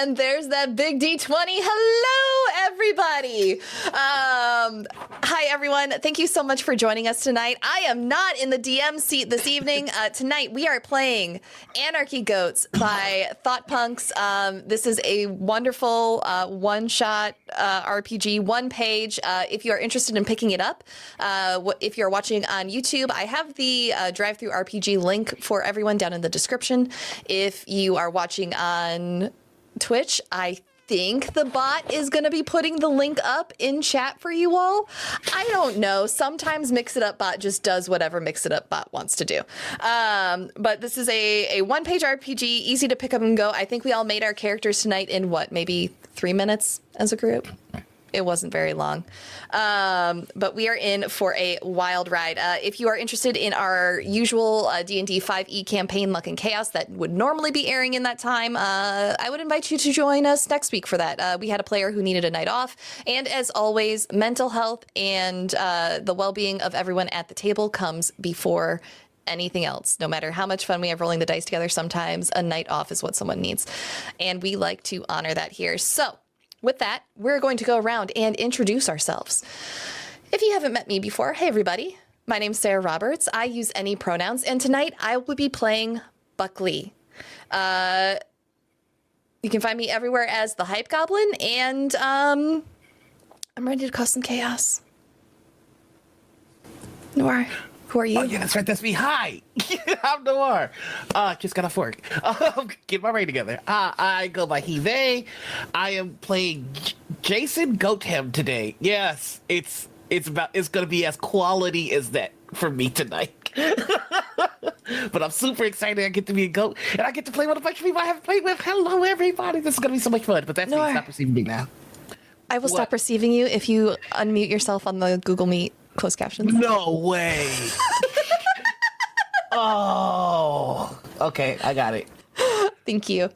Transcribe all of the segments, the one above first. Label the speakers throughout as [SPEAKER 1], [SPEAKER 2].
[SPEAKER 1] And there's that big D20. Hello, everybody. Hi, everyone. Thank you so much for joining us tonight. I am not in the DM seat this evening. Tonight, we are playing Anarchy Goats by ThoughtPunks. This is a wonderful one-shot RPG, one page. If you are interested in picking it up, if you're watching on YouTube, I have the drive-through RPG link for everyone down in the description. If you are watching on Twitch, I think the bot is going to be putting the link up in chat for you all. I don't know. Sometimes Mix It Up Bot just does whatever Mix It Up Bot wants to do. But this is a one-page RPG, easy to pick up and go. I think we all made our characters tonight in maybe 3 minutes as a group? It wasn't very long. But we are in for a wild ride. If you are interested in our usual D&D 5e campaign, Luck and Chaos, that would normally be airing in that time, I would invite you to join us next week for that. We had a player who needed a night off. And as always, mental health and the well-being of everyone at the table comes before anything else. No matter how much fun we have rolling the dice together, sometimes a night off is what someone needs. And we like to honor that here. So, with that, we're going to go around and introduce ourselves. If you haven't met me before, hey everybody, my name's Sarah Roberts. I use any pronouns, and tonight I will be playing Buckley. You can find me everywhere as the Hype Goblin, and I'm ready to cause some chaos. Noir, who are you?
[SPEAKER 2] Oh yeah, that's right, that's me. Hi, I'm Noir. Just got off work. Get my brain together. I go by he, they. I am playing Jason Goatham today. Yes, it's gonna be as quality as that for me tonight. But I'm super excited. I get to be a goat, and I get to play with a bunch of people I haven't played with. Hello, everybody. This is gonna be so much fun. But that's me. Stop receiving me now.
[SPEAKER 1] I will stop receiving you if you unmute yourself on the Google Meet closed captions.
[SPEAKER 2] No way. Oh, okay, I got it.
[SPEAKER 1] Thank you.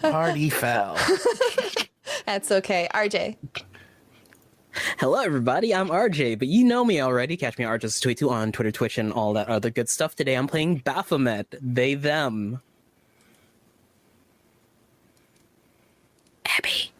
[SPEAKER 2] Party foul.
[SPEAKER 1] That's okay. RJ.
[SPEAKER 3] Hello, everybody. I'm RJ, but you know me already. Catch me at RJ22 on Twitter, Twitch, and all that other good stuff. Today, I'm playing Baphomet. They, them.
[SPEAKER 4] Abby.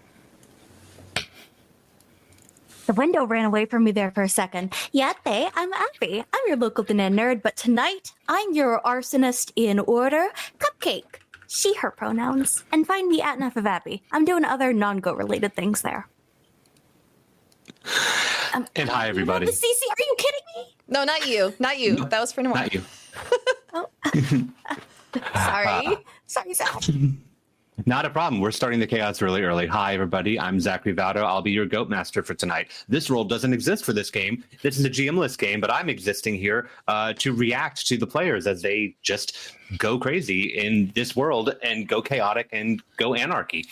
[SPEAKER 4] The window ran away from me there for a second. Yeah, I'm Abby. I'm your local banana nerd, but tonight, I'm your arsonist in order. Cupcake. She, her pronouns. And find me at Enough of Abby. I'm doing other non-Go related things there.
[SPEAKER 5] And hi, everybody.
[SPEAKER 4] Cece, are you kidding me?
[SPEAKER 1] No, not you. Not you. No, that was for Noir.
[SPEAKER 5] Not you.
[SPEAKER 4] Oh. Sorry, Zach.
[SPEAKER 5] Not a problem. We're starting the chaos really early. Hi, everybody. I'm Zachary Vado. I'll be your goat master for tonight. This role doesn't exist for this game. This is a GM-less game, but I'm existing here to react to the players as they just go crazy in this world and go chaotic and go anarchy.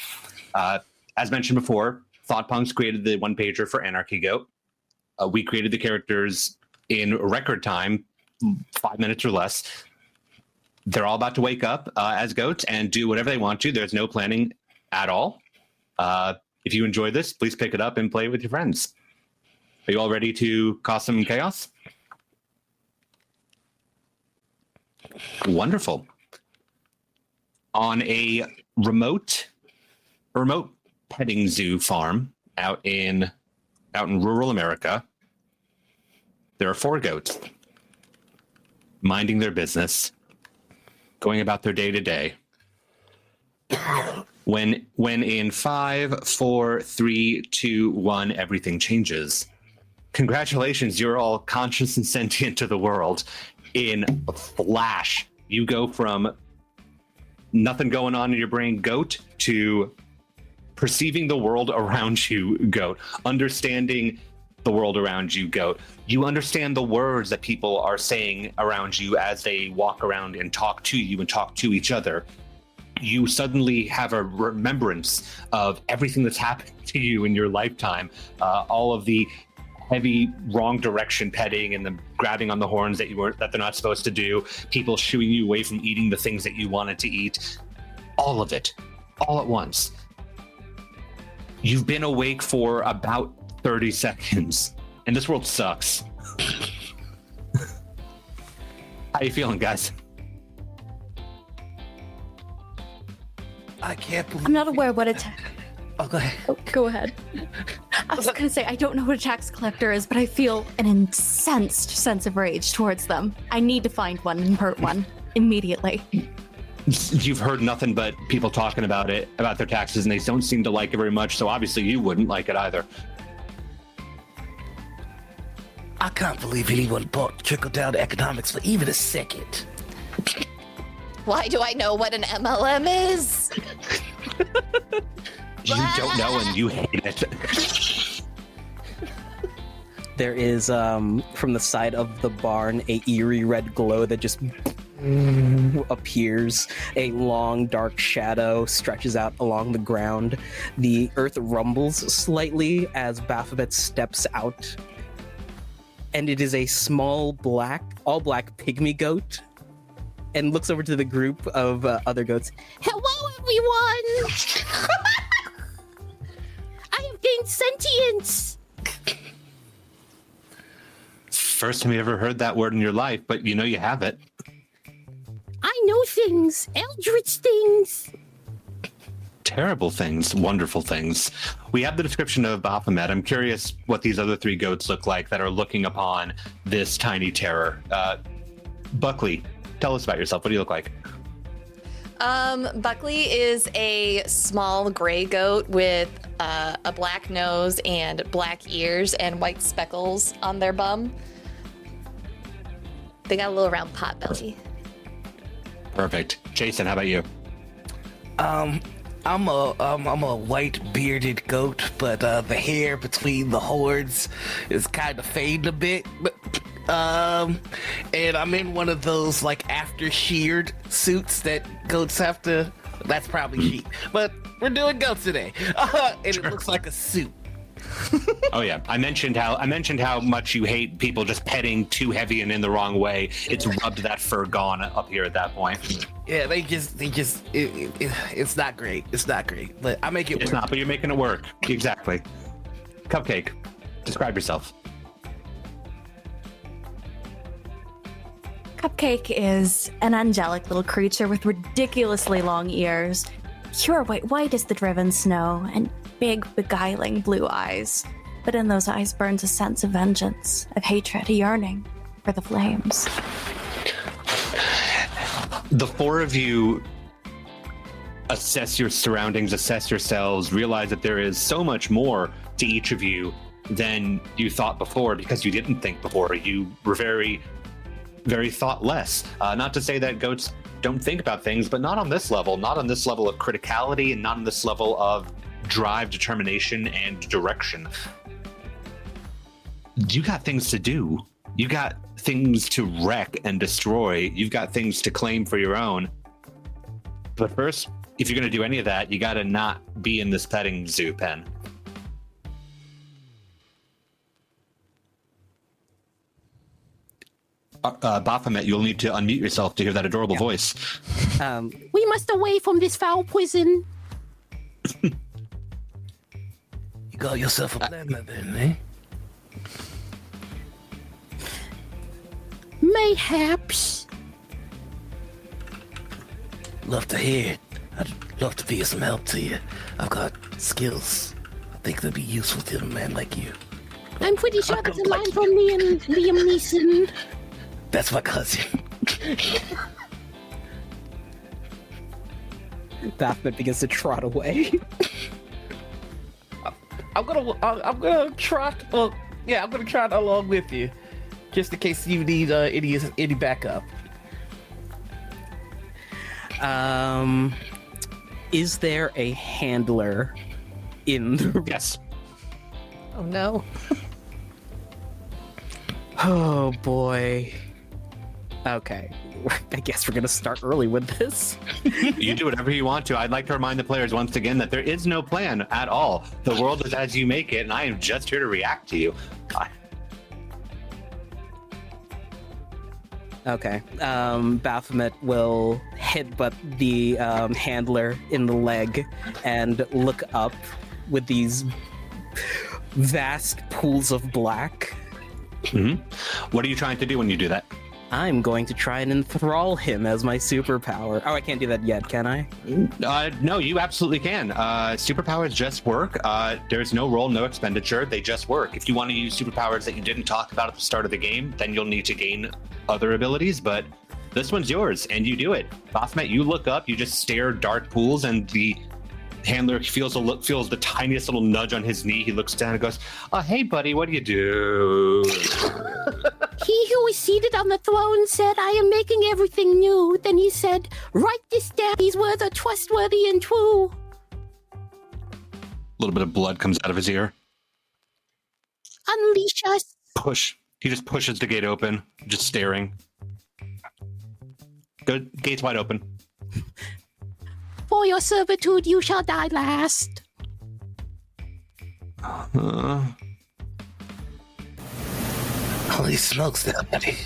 [SPEAKER 5] As mentioned before, ThoughtPunks created the one-pager for Anarchy Goat. We created the characters in record time, 5 minutes or less. They're all about to wake up as goats and do whatever they want to. There's no planning at all. If you enjoy this, please pick it up and play with your friends. Are you all ready to cause some chaos? Wonderful. On a remote petting zoo farm out in rural America, there are 4 goats minding their business, going about their day to day. When in 5, 4, 3, 2, 1, everything changes. Congratulations, you're all conscious and sentient to the world. In a flash, you go from nothing going on in your brain, goat, to perceiving the world around you, goat. Understanding the world around you, goat. You understand the words that people are saying around you as they walk around and talk to you and talk to each other. You suddenly have a remembrance of everything that's happened to you in your lifetime. All of the heavy wrong direction petting and the grabbing on the horns that they're not supposed to do. People shooing you away from eating the things that you wanted to eat. All of it, all at once. You've been awake for about 30 seconds, and this world sucks. How you feeling, guys?
[SPEAKER 2] I can't believe
[SPEAKER 4] I'm not aware what attack.
[SPEAKER 2] Oh, go ahead.
[SPEAKER 4] Oh, go ahead. I was gonna say I don't know what a tax collector is, but I feel an incensed sense of rage towards them. I need to find one and hurt one immediately.
[SPEAKER 5] You've heard nothing but people talking about it, about their taxes, and they don't seem to like it very much. So obviously, you wouldn't like it either.
[SPEAKER 2] I can't believe anyone bought trickle-down economics for even a second.
[SPEAKER 1] Why do I know what an MLM is?
[SPEAKER 5] You don't know, and you hate it.
[SPEAKER 3] There is, from the side of the barn, a eerie red glow that just appears. A long, dark shadow stretches out along the ground. The earth rumbles slightly as Baphomet steps out. And it is a small, all black pygmy goat. And looks over to the group of other goats.
[SPEAKER 6] Hello, everyone! I have gained sentience!
[SPEAKER 5] First time you ever heard that word in your life, but you know you have it.
[SPEAKER 6] I know things, eldritch things.
[SPEAKER 5] Terrible things, wonderful things. We have the description of Baphomet. I'm curious what these other three goats look like that are looking upon this tiny terror. Buckley, tell us about yourself. What do you look like?
[SPEAKER 1] Buckley is a small gray goat with a black nose and black ears and white speckles on their bum. They got a little round pot belly.
[SPEAKER 5] Perfect. Jason, how about you?
[SPEAKER 2] I'm a white bearded goat, but the hair between the horns is kind of fading a bit. And I'm in one of those like after sheared suits that goats have to. That's probably sheep, but we're doing goats today, and
[SPEAKER 5] Sure.
[SPEAKER 2] it looks like a suit.
[SPEAKER 5] Oh yeah, I mentioned how much you hate people just petting too heavy and in the wrong way. It's rubbed that fur gone up here at that point.
[SPEAKER 2] Yeah, it's not great. It's not great, but I make it
[SPEAKER 5] It's
[SPEAKER 2] work.
[SPEAKER 5] not, but you're making it work. Exactly. Cupcake, describe yourself.
[SPEAKER 4] Cupcake is an angelic little creature with ridiculously long ears, pure white as the driven snow, and big, beguiling blue eyes. But in those eyes burns a sense of vengeance, of hatred, a yearning for the flames.
[SPEAKER 5] The four of you assess your surroundings, assess yourselves, realize that there is so much more to each of you than you thought before because you didn't think before. You were very, very thoughtless. Not to say that goats don't think about things, but not on this level, not on this level of criticality and not on this level of drive, determination, and direction. You got things to do. You got things to wreck and destroy. You've got things to claim for your own. But first, if you're going to do any of that, you got to not be in this petting zoo pen. Baphomet, you'll need to unmute yourself to hear that adorable voice.
[SPEAKER 6] We must away from this foul prison.
[SPEAKER 2] You got yourself a plan then, eh?
[SPEAKER 6] Mayhaps.
[SPEAKER 2] Love to hear it. I'd love to be of some help to you. I've got skills. I think they'd be useful to a man like you.
[SPEAKER 6] I'm pretty sure that's a line from Liam Neeson.
[SPEAKER 2] That's my cousin.
[SPEAKER 3] Baphomet begins to trot away.
[SPEAKER 2] I'm gonna trot. Well, yeah, I'm gonna trot along with you, just in case you need any backup.
[SPEAKER 3] Is there a handler in the...
[SPEAKER 5] Yes.
[SPEAKER 1] Oh no.
[SPEAKER 3] Oh boy. Okay. I guess we're gonna start early with this.
[SPEAKER 5] You do whatever you want to. I'd like to remind the players once again that there is no plan at all. The world is as you make it, and I am just here to react to you.
[SPEAKER 3] Okay. Baphomet will headbutt the handler in the leg and look up with these vast pools of black.
[SPEAKER 5] What are you trying to do when you do that?
[SPEAKER 3] I'm going to try and enthrall him as my superpower. Oh, I can't do that yet, can I?
[SPEAKER 5] No, you absolutely can. Superpowers just work. There's no roll, no expenditure. They just work. If you want to use superpowers that you didn't talk about at the start of the game, then you'll need to gain other abilities, but this one's yours, and you do it. Baphomet, you look up, you just stare dark pools, and the handler feels the tiniest little nudge on his knee. He looks down and goes, hey, buddy, what do you do?
[SPEAKER 6] He who is seated on the throne said, I am making everything new. Then he said, write this down. These words are trustworthy and true.
[SPEAKER 5] A little bit of blood comes out of his ear.
[SPEAKER 6] Unleash us.
[SPEAKER 5] Push. He just pushes the gate open, just staring. Good. Gate's wide open.
[SPEAKER 6] For your servitude you shall die last.
[SPEAKER 2] Holy smokes, that buddy.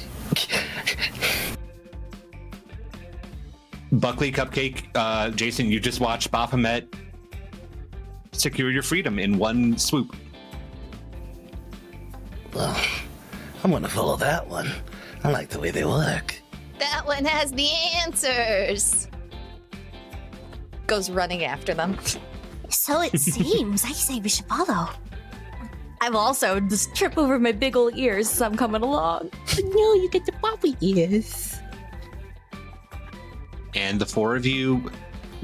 [SPEAKER 5] Buckley, Cupcake, Jason, you just watched Baphomet secure your freedom in one swoop.
[SPEAKER 2] Well, I'm gonna follow that one. I like the way they work.
[SPEAKER 1] That one has the answers. Goes running after them.
[SPEAKER 4] So it seems. I say we should follow. I've also just trip over my big old ears as I'm coming along.
[SPEAKER 6] No, you get the poppy ears.
[SPEAKER 5] And the four of you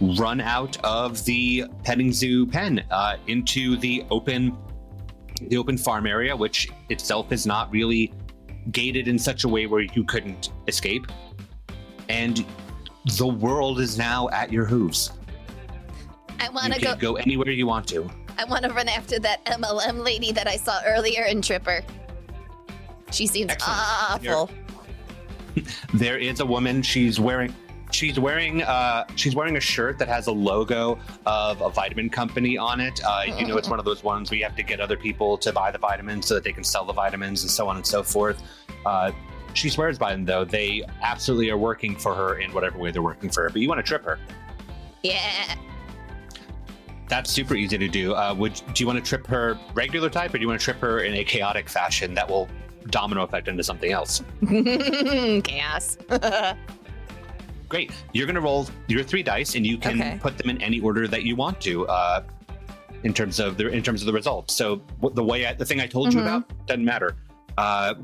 [SPEAKER 5] run out of the petting zoo pen into the open farm area, which itself is not really gated in such a way where you couldn't escape. And the world is now at your hooves.
[SPEAKER 1] I want to
[SPEAKER 5] You can go anywhere you want to.
[SPEAKER 1] I want to run after that MLM lady that I saw earlier and trip her. She seems
[SPEAKER 5] Excellent.
[SPEAKER 1] awful.
[SPEAKER 5] There is a woman. She's wearing a shirt that has a logo of a vitamin company on it. You know, it's one of those ones where you have to get other people to buy the vitamins so that they can sell the vitamins and so on and so forth. She swears by them, though. They absolutely are working for her in whatever way they're working for her. But you want to trip her.
[SPEAKER 1] Yeah.
[SPEAKER 5] That's super easy to do. Do you want to trip her regular type, or do you want to trip her in a chaotic fashion that will domino effect into something else?
[SPEAKER 1] Chaos.
[SPEAKER 5] Great. You're going to roll your 3 dice, and you can put them in any order that you want to, in terms of the results. So the thing I told you about doesn't matter.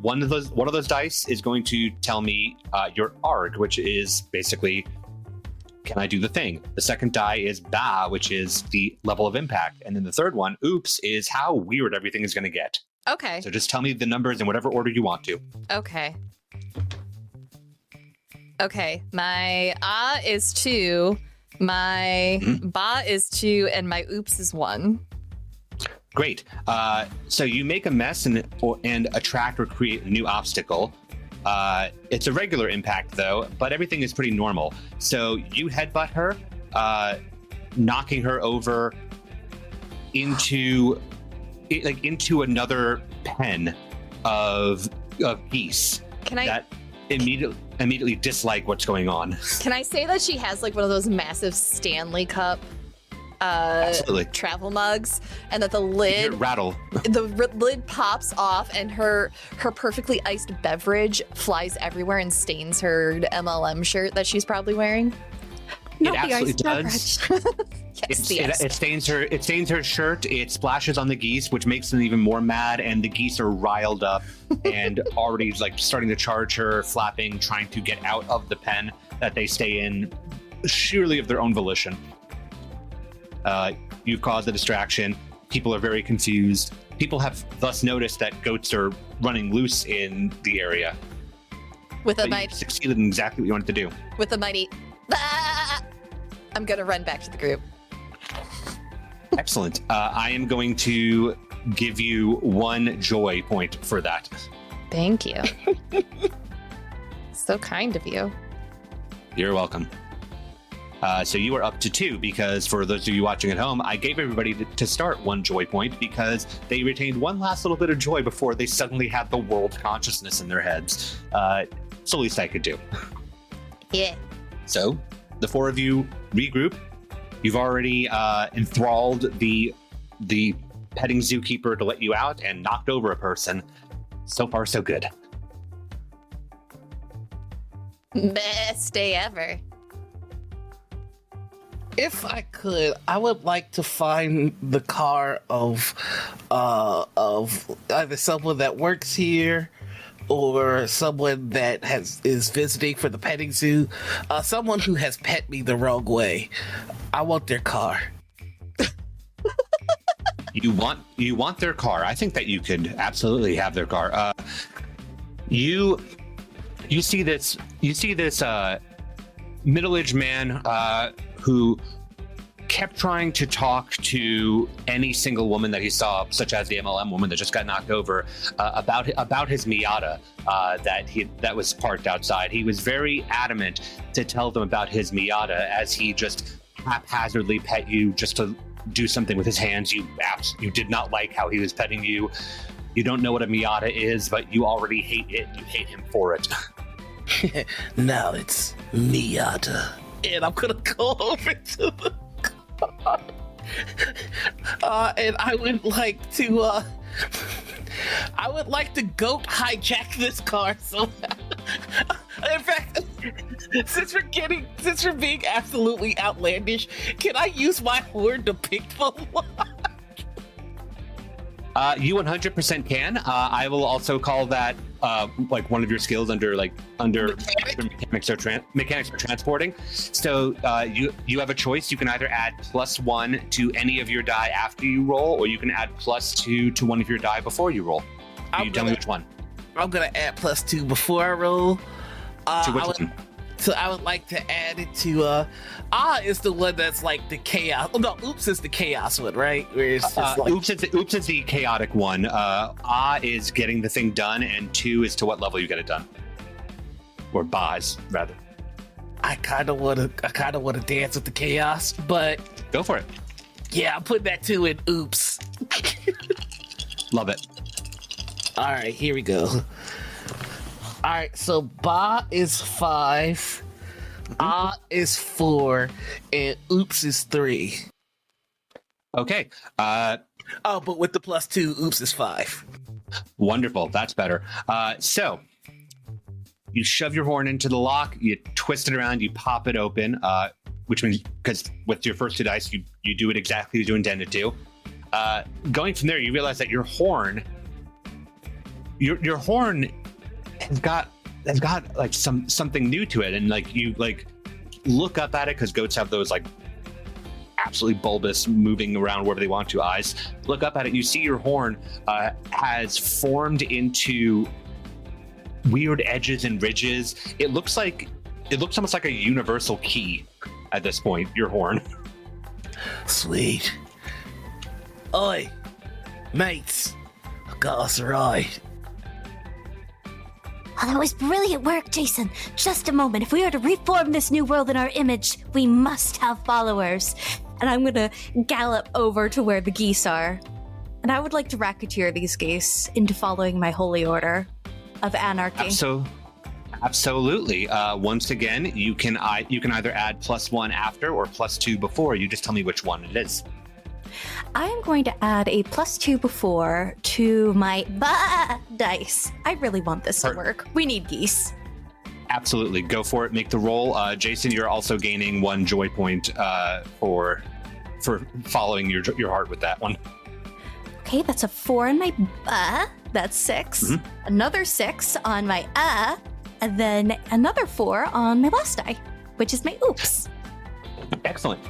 [SPEAKER 5] One of those dice is going to tell me your arg, which is basically, can I do the thing? The second die is ba, which is the level of impact. And then the third one, oops, is how weird everything is going to get.
[SPEAKER 1] Okay.
[SPEAKER 5] So just tell me the numbers in whatever order you want to.
[SPEAKER 1] Okay. Okay. My is 2, my ba is 2, and my oops is 1.
[SPEAKER 5] Great. So you make a mess and attract or create a new obstacle. It's a regular impact, though, but everything is pretty normal. So you headbutt her, knocking her over into another pen of geese.
[SPEAKER 1] Can I
[SPEAKER 5] that immediately dislike what's going on?
[SPEAKER 1] Can I say that she has like one of those massive Stanley Cup
[SPEAKER 5] Absolutely.
[SPEAKER 1] travel mugs, and that the
[SPEAKER 5] You hear
[SPEAKER 1] lid
[SPEAKER 5] it rattle.
[SPEAKER 1] lid pops off, and her perfectly iced beverage flies everywhere and stains her MLM shirt that she's probably wearing?
[SPEAKER 6] Not
[SPEAKER 5] It
[SPEAKER 6] the
[SPEAKER 5] absolutely
[SPEAKER 6] iced
[SPEAKER 5] does.
[SPEAKER 6] beverage.
[SPEAKER 1] Yes, the iced.
[SPEAKER 5] It stains her shirt. It splashes on the geese, which makes them even more mad. And the geese are riled up and already like starting to charge her, flapping, trying to get out of the pen that they stay in, surely of their own volition. You've caused a distraction. People are very confused. People have thus noticed that goats are running loose in the area.
[SPEAKER 1] With a
[SPEAKER 5] But
[SPEAKER 1] mighty,
[SPEAKER 5] you succeeded in exactly what you wanted to do.
[SPEAKER 1] with a mighty. Ah! I'm gonna run back to the group.
[SPEAKER 5] Excellent. I am going to give you 1 joy point for that.
[SPEAKER 1] Thank you. So kind of you.
[SPEAKER 5] You're welcome. So you are up to 2 because for those of you watching at home, I gave everybody to start 1 joy point because they retained one last little bit of joy before they suddenly had the world consciousness in their heads. It's the least I could do.
[SPEAKER 1] Yeah.
[SPEAKER 5] So the 4 of you regroup. You've already enthralled the petting zookeeper to let you out and knocked over a person. So far, so good.
[SPEAKER 1] Best day ever.
[SPEAKER 2] If I could, I would like to find the car of either someone that works here or someone that is visiting for the petting zoo. Someone who has pet me the wrong way. I want their car.
[SPEAKER 5] You want their car. I think that you could absolutely have their car. You see this middle-aged man who kept trying to talk to any single woman that he saw, such as the MLM woman that just got knocked over, about his Miata that was parked outside. He was very adamant to tell them about his Miata, as he just haphazardly pet you just to do something with his hands. You did not like how he was petting you. You don't know what a Miata is, but you already hate it. You hate him for it.
[SPEAKER 2] Now it's Miata. And I'm gonna go over to the car. And I would like to goat hijack this car. So, in fact, since we're being absolutely outlandish, can I use my horn to pick the lock?
[SPEAKER 5] You 100% can. I will also call that like one of your skills under mechanics or transporting. So you have a choice. You can either add +1 to any of your die after you roll, or you can add +2 to one of your die before you roll. You tell me which one.
[SPEAKER 2] I'm gonna add +2 before I roll.
[SPEAKER 5] To which one?
[SPEAKER 2] So I would like to add it to is the one that's like the chaos. Oh, no, oops is the chaos one, right? Where it's just like...
[SPEAKER 5] oops is the chaotic one. Is getting the thing done, and 2 is to what level you get it done, or Baz rather.
[SPEAKER 2] I kind of want to dance with the chaos, but
[SPEAKER 5] go for it.
[SPEAKER 2] Yeah, I'm putting that 2 in oops.
[SPEAKER 5] Love it.
[SPEAKER 2] All right, here we go. All right, so Ba is 5, is 4, and oops is 3.
[SPEAKER 5] Okay.
[SPEAKER 2] But with the +2, oops is 5.
[SPEAKER 5] Wonderful. That's better. So you shove your horn into the lock, you twist it around, you pop it open, which means, because with your first 2 dice, you do it exactly as you intended to. Going from there, you realize that your horn has got like something new to it, and like you like look up at it, because goats have those like absolutely bulbous, moving around wherever they want to eyes. Look up at it, you see your horn has formed into weird edges and ridges. It looks almost like a universal key at this point, your horn.
[SPEAKER 2] Sweet. Oi, mates, I got us a ride.
[SPEAKER 4] Oh, that was brilliant work, Jason. Just a moment. If we are to reform this new world in our image, we must have followers. And I'm gonna gallop over to where the geese are. And I would like to racketeer these geese into following my holy order of anarchy.
[SPEAKER 5] Absolutely. Once again, you can either add +1 after or +2 before. You just tell me which one it is.
[SPEAKER 4] I am going to add a +2 before to my dice. I really want this to work. We need geese.
[SPEAKER 5] Absolutely. Go for it. Make the roll. Jason, you're also gaining 1 joy point for following your heart with that one.
[SPEAKER 4] Okay, that's a 4 on my That's 6. Mm-hmm. Another 6 on my and then another 4 on my last die, which is my oops.
[SPEAKER 5] Excellent.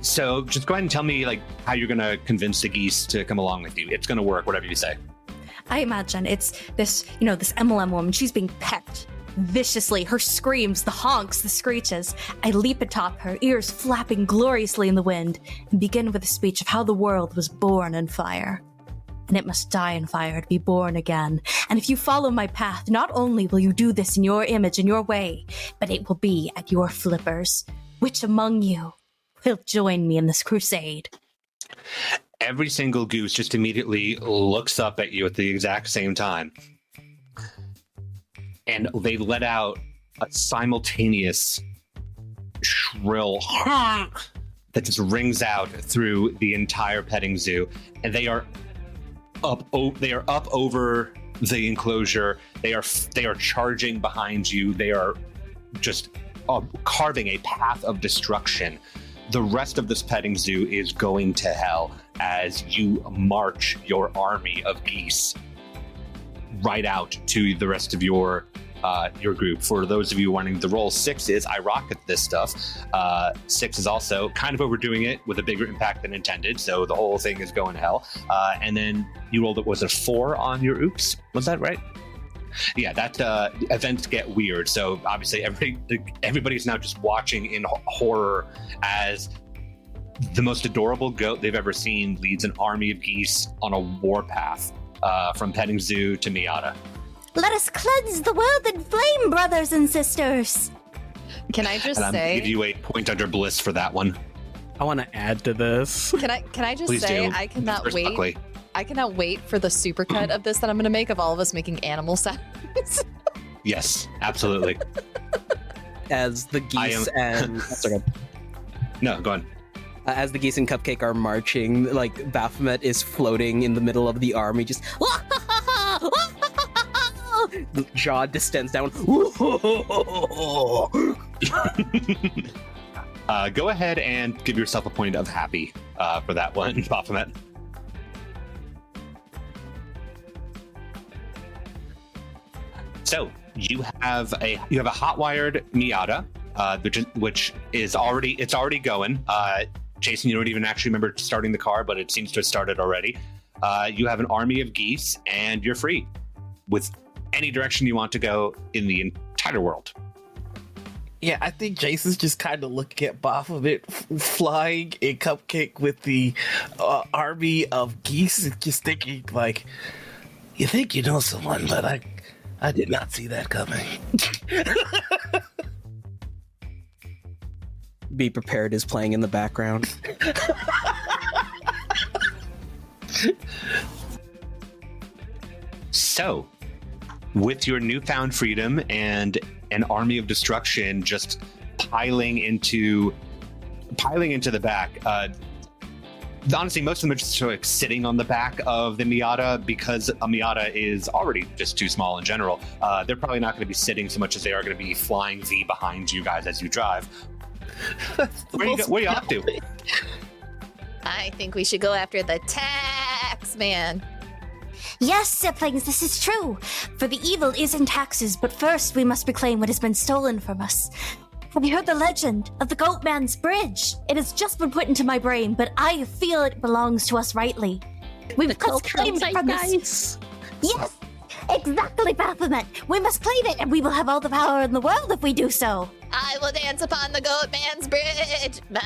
[SPEAKER 5] So just go ahead and tell me like how you're going to convince the geese to come along with you. It's going to work, whatever you say.
[SPEAKER 4] I imagine it's this MLM woman. She's being pecked viciously. Her screams, the honks, the screeches. I leap atop her, ears flapping gloriously in the wind, and begin with a speech of how the world was born in fire. And it must die in fire to be born again. And if you follow my path, not only will you do this in your image and your way, but it will be at your flippers. Which among you will join me in this crusade?
[SPEAKER 5] Every single goose just immediately looks up at you at the exact same time. And they let out a simultaneous shrill that just rings out through the entire petting zoo. And they are up over the enclosure. They are charging behind you. They are just carving a path of destruction. The rest of this petting zoo is going to hell as you march your army of geese right out to the rest of your group. For those of you wanting the roll, 6 is I rock at this stuff. 6 is also kind of overdoing it with a bigger impact than intended, so the whole thing is going to hell. And then you rolled it, was a 4 on your oops? Was that right? Yeah, that events get weird. So obviously everybody's now just watching in horror as the most adorable goat they've ever seen leads an army of geese on a warpath from petting zoo to Miata.
[SPEAKER 4] Let us cleanse the world in flame, brothers and sisters.
[SPEAKER 1] Can I just
[SPEAKER 5] And I'm
[SPEAKER 1] say?
[SPEAKER 5] gonna give you a point under bliss for that one.
[SPEAKER 3] I want to add to this.
[SPEAKER 1] Can I just
[SPEAKER 5] Please
[SPEAKER 1] say
[SPEAKER 5] do.
[SPEAKER 1] I cannot
[SPEAKER 5] First,
[SPEAKER 1] wait.
[SPEAKER 5] Buckley.
[SPEAKER 1] I cannot wait for the supercut of this that I'm going to make of all of us making animal sounds.
[SPEAKER 5] Yes, absolutely.
[SPEAKER 3] As the geese and sorry,
[SPEAKER 5] No, go on.
[SPEAKER 3] as the geese and Cupcake are marching, like Baphomet is floating in the middle of the army, just the jaw distends down.
[SPEAKER 5] Go ahead and give yourself a point of happy for that one, Baphomet. So you have a hot-wired Miata, which is already going. Jason, you don't even actually remember starting the car, but it seems to have started already. You have an army of geese, and you're free with any direction you want to go in the entire world.
[SPEAKER 2] Yeah, I think Jason's just kind of looking at Baphomet flying in Cupcake with the army of geese and just thinking, like, you think you know someone, but I did not see that coming.
[SPEAKER 3] Be Prepared is playing in the background.
[SPEAKER 5] So, with your newfound freedom and an army of destruction just piling into the back, honestly, most of them are just sort of sitting on the back of the Miata because a Miata is already just too small in general. They're probably not going to be sitting so much as they are going to be flying V behind you guys as you drive. Where are you off to?
[SPEAKER 1] I think we should go after the tax man.
[SPEAKER 4] Yes, siblings, this is true. For the evil is in taxes, but first we must reclaim what has been stolen from us. Have you heard the legend of the Goatman's Bridge? It has just been put into my brain, but I feel it belongs to us rightly. We must claim it from this. Yes, exactly, Baphomet. We must claim it, and we will have all the power in the world if we do so.
[SPEAKER 1] I will dance upon the goat man's bridge. Ma.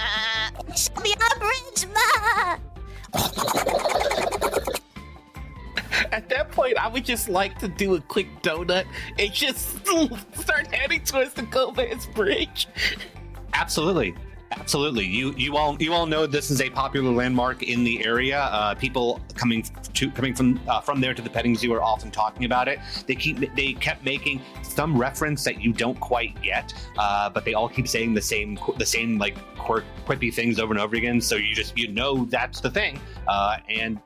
[SPEAKER 4] It shall be our bridge, ma!
[SPEAKER 2] At that point, I would just like to do a quick donut and just start heading towards the Gomez Bridge.
[SPEAKER 5] Absolutely. You all know this is a popular landmark in the area. People coming from there to the petting zoo are often talking about it. They kept making some reference that you don't quite get, but they all keep saying the same like quippy things over and over again. So you know that's the thing, and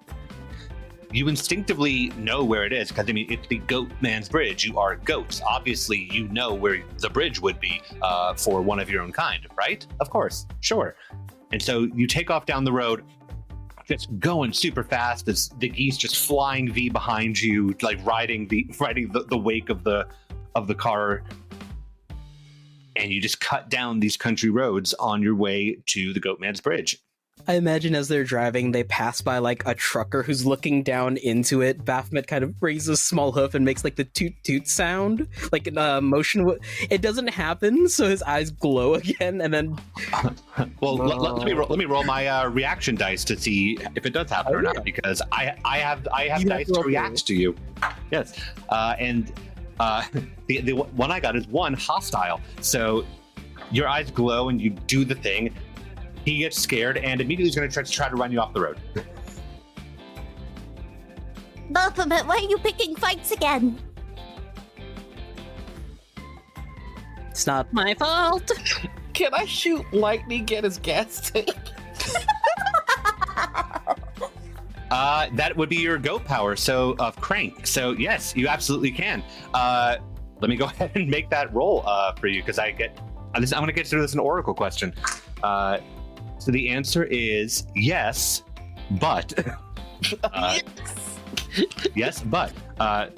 [SPEAKER 5] you instinctively know where it is because, I mean, it's the Goat Man's Bridge. You are goats. Obviously, you know where the bridge would be for one of your own kind, right? Of course, sure. And so you take off down the road, just going super fast. As the geese just flying V behind you, like riding the wake of the car. And you just cut down these country roads on your way to the Goat Man's Bridge.
[SPEAKER 3] I imagine as they're driving, they pass by like a trucker who's looking down into it. Baphomet kind of raises a small hoof and makes like the toot toot sound, like motion. It doesn't happen, so his eyes glow again, and then.
[SPEAKER 5] Well, let me roll my reaction dice to see if it does happen or not, because I have dice to react to you. Yes, and the one I got is 1 hostile. So your eyes glow and you do the thing. He gets scared and immediately is going to try to run you off the road.
[SPEAKER 4] Baphomet, why are you picking fights again?
[SPEAKER 3] It's not
[SPEAKER 6] My fault.
[SPEAKER 2] Can I shoot lightning at his gas tank?
[SPEAKER 5] That would be your goat power, so of crank. So yes, you absolutely can. let me go ahead and make that roll for you because I'm going to get through this an oracle question. So the answer is yes, but. Yes, but.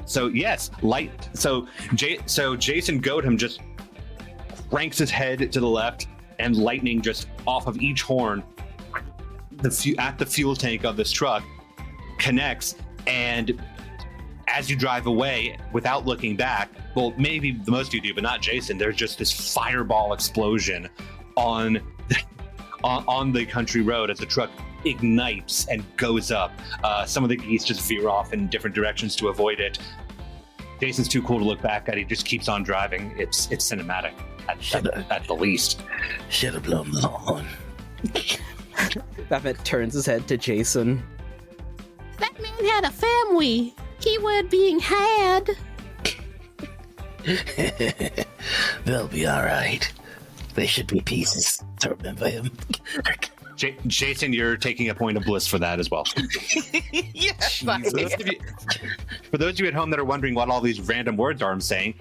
[SPEAKER 5] So yes, light. So Jason Goatham just cranks his head to the left, and lightning just off of each horn at the fuel tank of this truck connects, and as you drive away without looking back, well, maybe the most of you do, but not Jason, there's just this fireball explosion on the country road as the truck ignites and goes up. Some of the geese just veer off in different directions to avoid it. Jason's too cool to look back at. He just keeps on driving. It's cinematic at the least.
[SPEAKER 2] Should have blown the horn.
[SPEAKER 3] Baphomet turns his head to Jason.
[SPEAKER 6] That man had a family. Keyword being had.
[SPEAKER 2] They'll be all right. They should be pieces to remember him.
[SPEAKER 5] Jason, you're taking a point of bliss for that as well.
[SPEAKER 2] Yes.
[SPEAKER 5] For those of you at home that are wondering what all these random words are I'm saying,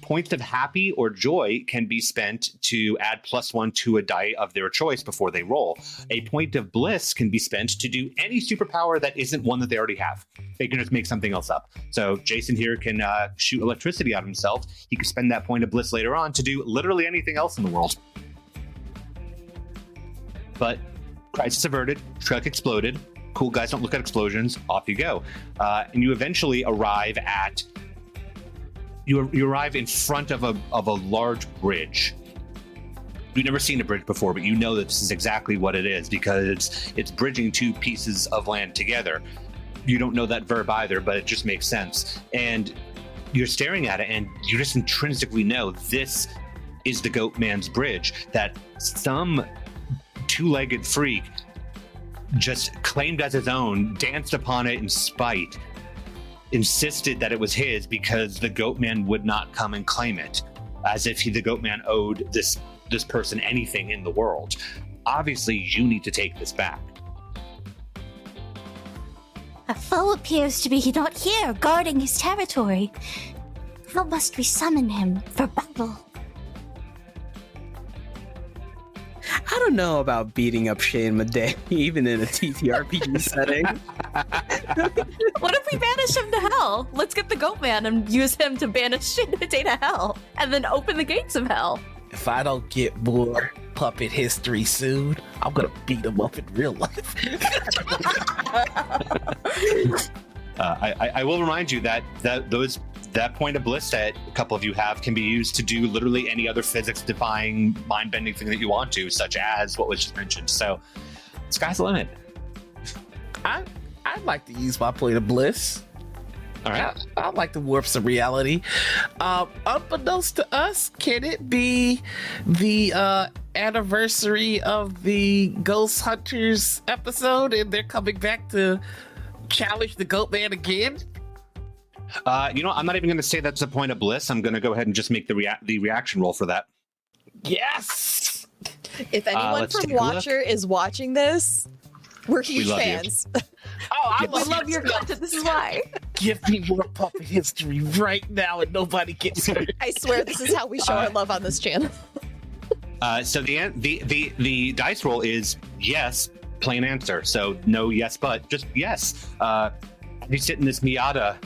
[SPEAKER 5] points of happy or joy can be spent to add +1 to a die of their choice before they roll. A point of bliss can be spent to do any superpower that isn't one that they already have. They can just make something else up. So Jason here can shoot electricity out of himself. He can spend that point of bliss later on to do literally anything else in the world. But crisis averted, truck exploded. Cool guys don't look at explosions. Off you go. And you eventually arrive at... You arrive in front of a large bridge. You've never seen a bridge before, but you know that this is exactly what it is because it's bridging two pieces of land together. You don't know that verb either, but it just makes sense. And you're staring at it, and you just intrinsically know this is the Goat Man's Bridge, that some two-legged freak just claimed as his own, danced upon it in spite, insisted that it was his because the Goat Man would not come and claim it, as if the Goat Man owed this person anything in the world. Obviously, you need to take this back.
[SPEAKER 4] A foe appears to be not here, guarding his territory. How must we summon him for battle?
[SPEAKER 3] I don't know about beating up Shane Madej, even in a TTRPG setting.
[SPEAKER 1] What if we banish him to hell? Let's get the Goat Man and use him to banish Shane Madej to hell, and then open the gates of hell.
[SPEAKER 2] If I don't get more puppet history soon, I'm gonna beat him up in real life.
[SPEAKER 5] I will remind you that point of bliss that a couple of you have can be used to do literally any other physics-defying, mind-bending thing that you want to, such as what was just mentioned. So, sky's the limit.
[SPEAKER 2] I'd like to use my point of bliss.
[SPEAKER 5] All right.
[SPEAKER 2] I'd like to warp some reality. Unbeknownst to us, can it be the anniversary of the Ghost Hunters episode, and they're coming back to challenge the Goat Man again?
[SPEAKER 5] I'm not even going to say that's a point of bliss. I'm going to go ahead and just make the reaction roll for that.
[SPEAKER 2] Yes!
[SPEAKER 1] If anyone from Watcher is watching this, we're huge fans.
[SPEAKER 2] I
[SPEAKER 1] love your content. This is why.
[SPEAKER 2] Give me more puppet history right now, and nobody gets hurt.
[SPEAKER 1] I swear, this is how we show our love on this channel.
[SPEAKER 5] So the dice roll is yes, plain answer. So no yes, but just yes. You sit in this Miata,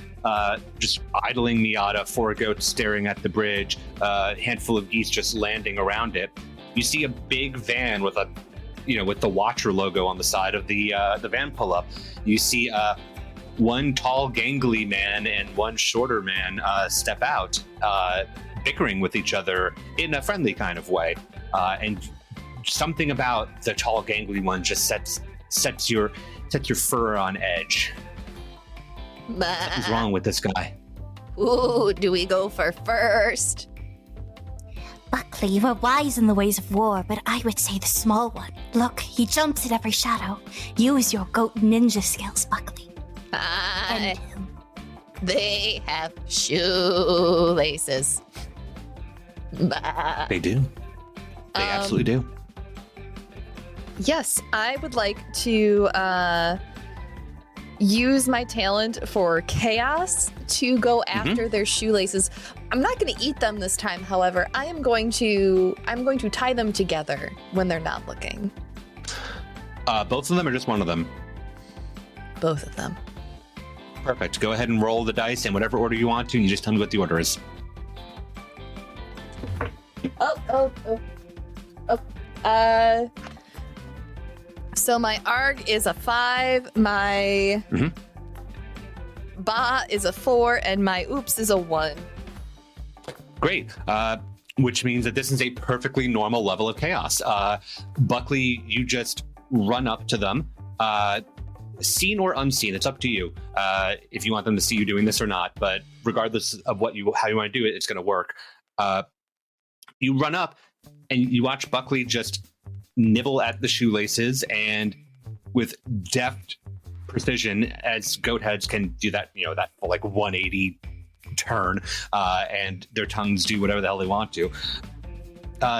[SPEAKER 5] just idling Miata, 4 goats staring at the bridge, a handful of geese just landing around it. You see a big van with with the Watcher logo on the side of the van pull up. You see one tall, gangly man and one shorter man step out, bickering with each other in a friendly kind of way. And something about the tall, gangly one just sets your fur on edge. What's wrong with this guy?
[SPEAKER 1] Ooh, do we go for first?
[SPEAKER 4] Buckley, you are wise in the ways of war, but I would say the small one. Look, he jumps at every shadow. Use your goat ninja skills, Buckley. End him.
[SPEAKER 1] They have shoelaces. Bah.
[SPEAKER 5] They do. They absolutely do.
[SPEAKER 1] Yes, I would like to use my talent for chaos to go after their shoelaces. I'm not going to eat them this time. However, I'm going to tie them together when they're not looking.
[SPEAKER 5] Both of them or just one of them?
[SPEAKER 1] Both of them.
[SPEAKER 5] Perfect. Go ahead and roll the dice in whatever order you want to, and you just tell me what the order is.
[SPEAKER 1] So my ARG is a 5, my Ba is a 4, and my Oops is a 1.
[SPEAKER 5] Great. Which means that this is a perfectly normal level of chaos. Buckley, you just run up to them. Seen or unseen, it's up to you if you want them to see you doing this or not. But regardless of how you want to do it, it's going to work. You run up and you watch Buckley just nibble at the shoelaces, and with deft precision, as goat heads can do that, that full, like 180 turn, and their tongues do whatever the hell they want to.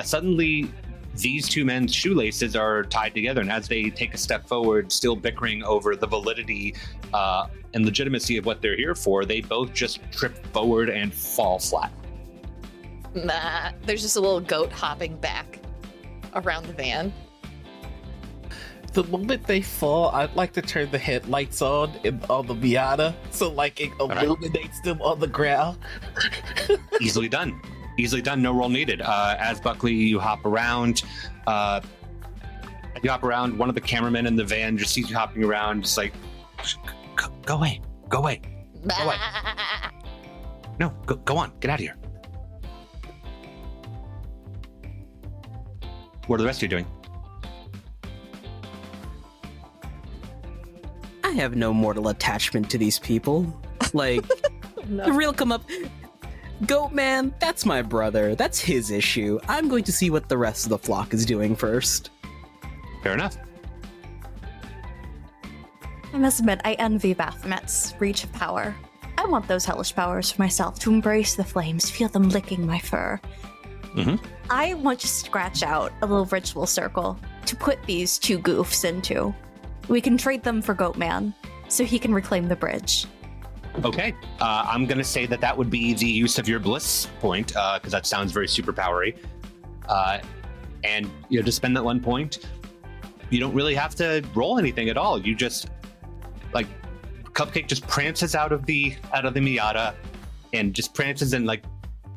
[SPEAKER 5] Suddenly, these two men's shoelaces are tied together, and as they take a step forward, still bickering over the validity and legitimacy of what they're here for, they both just trip forward and fall flat.
[SPEAKER 1] Nah, there's just a little goat hopping back around the van.
[SPEAKER 2] The moment they fall, I'd like to turn the headlights on the Miata, so like it illuminates them on the ground.
[SPEAKER 5] Easily done. No roll needed. As Buckley, you hop around. One of the cameramen in the van just sees you hopping around, just like, go away. No, go on. Get out of here. What are the rest of you doing?
[SPEAKER 3] I have no mortal attachment to these people. Like, the real come up. Goat man, that's my brother. That's his issue. I'm going to see what the rest of the flock is doing first.
[SPEAKER 5] Fair enough.
[SPEAKER 4] I must admit, I envy Baphomet's reach of power. I want those hellish powers for myself, to embrace the flames, feel them licking my fur.
[SPEAKER 5] Mm-hmm.
[SPEAKER 4] I want to scratch out a little ritual circle to put these two goofs into. We can trade them for Goatman, so he can reclaim the bridge.
[SPEAKER 5] Okay. I'm going to say that would be the use of your bliss point, because that sounds very superpowery. And to spend that 1 point, you don't really have to roll anything at all. You just, like, Cupcake just prances out of the Miata and just prances and, like,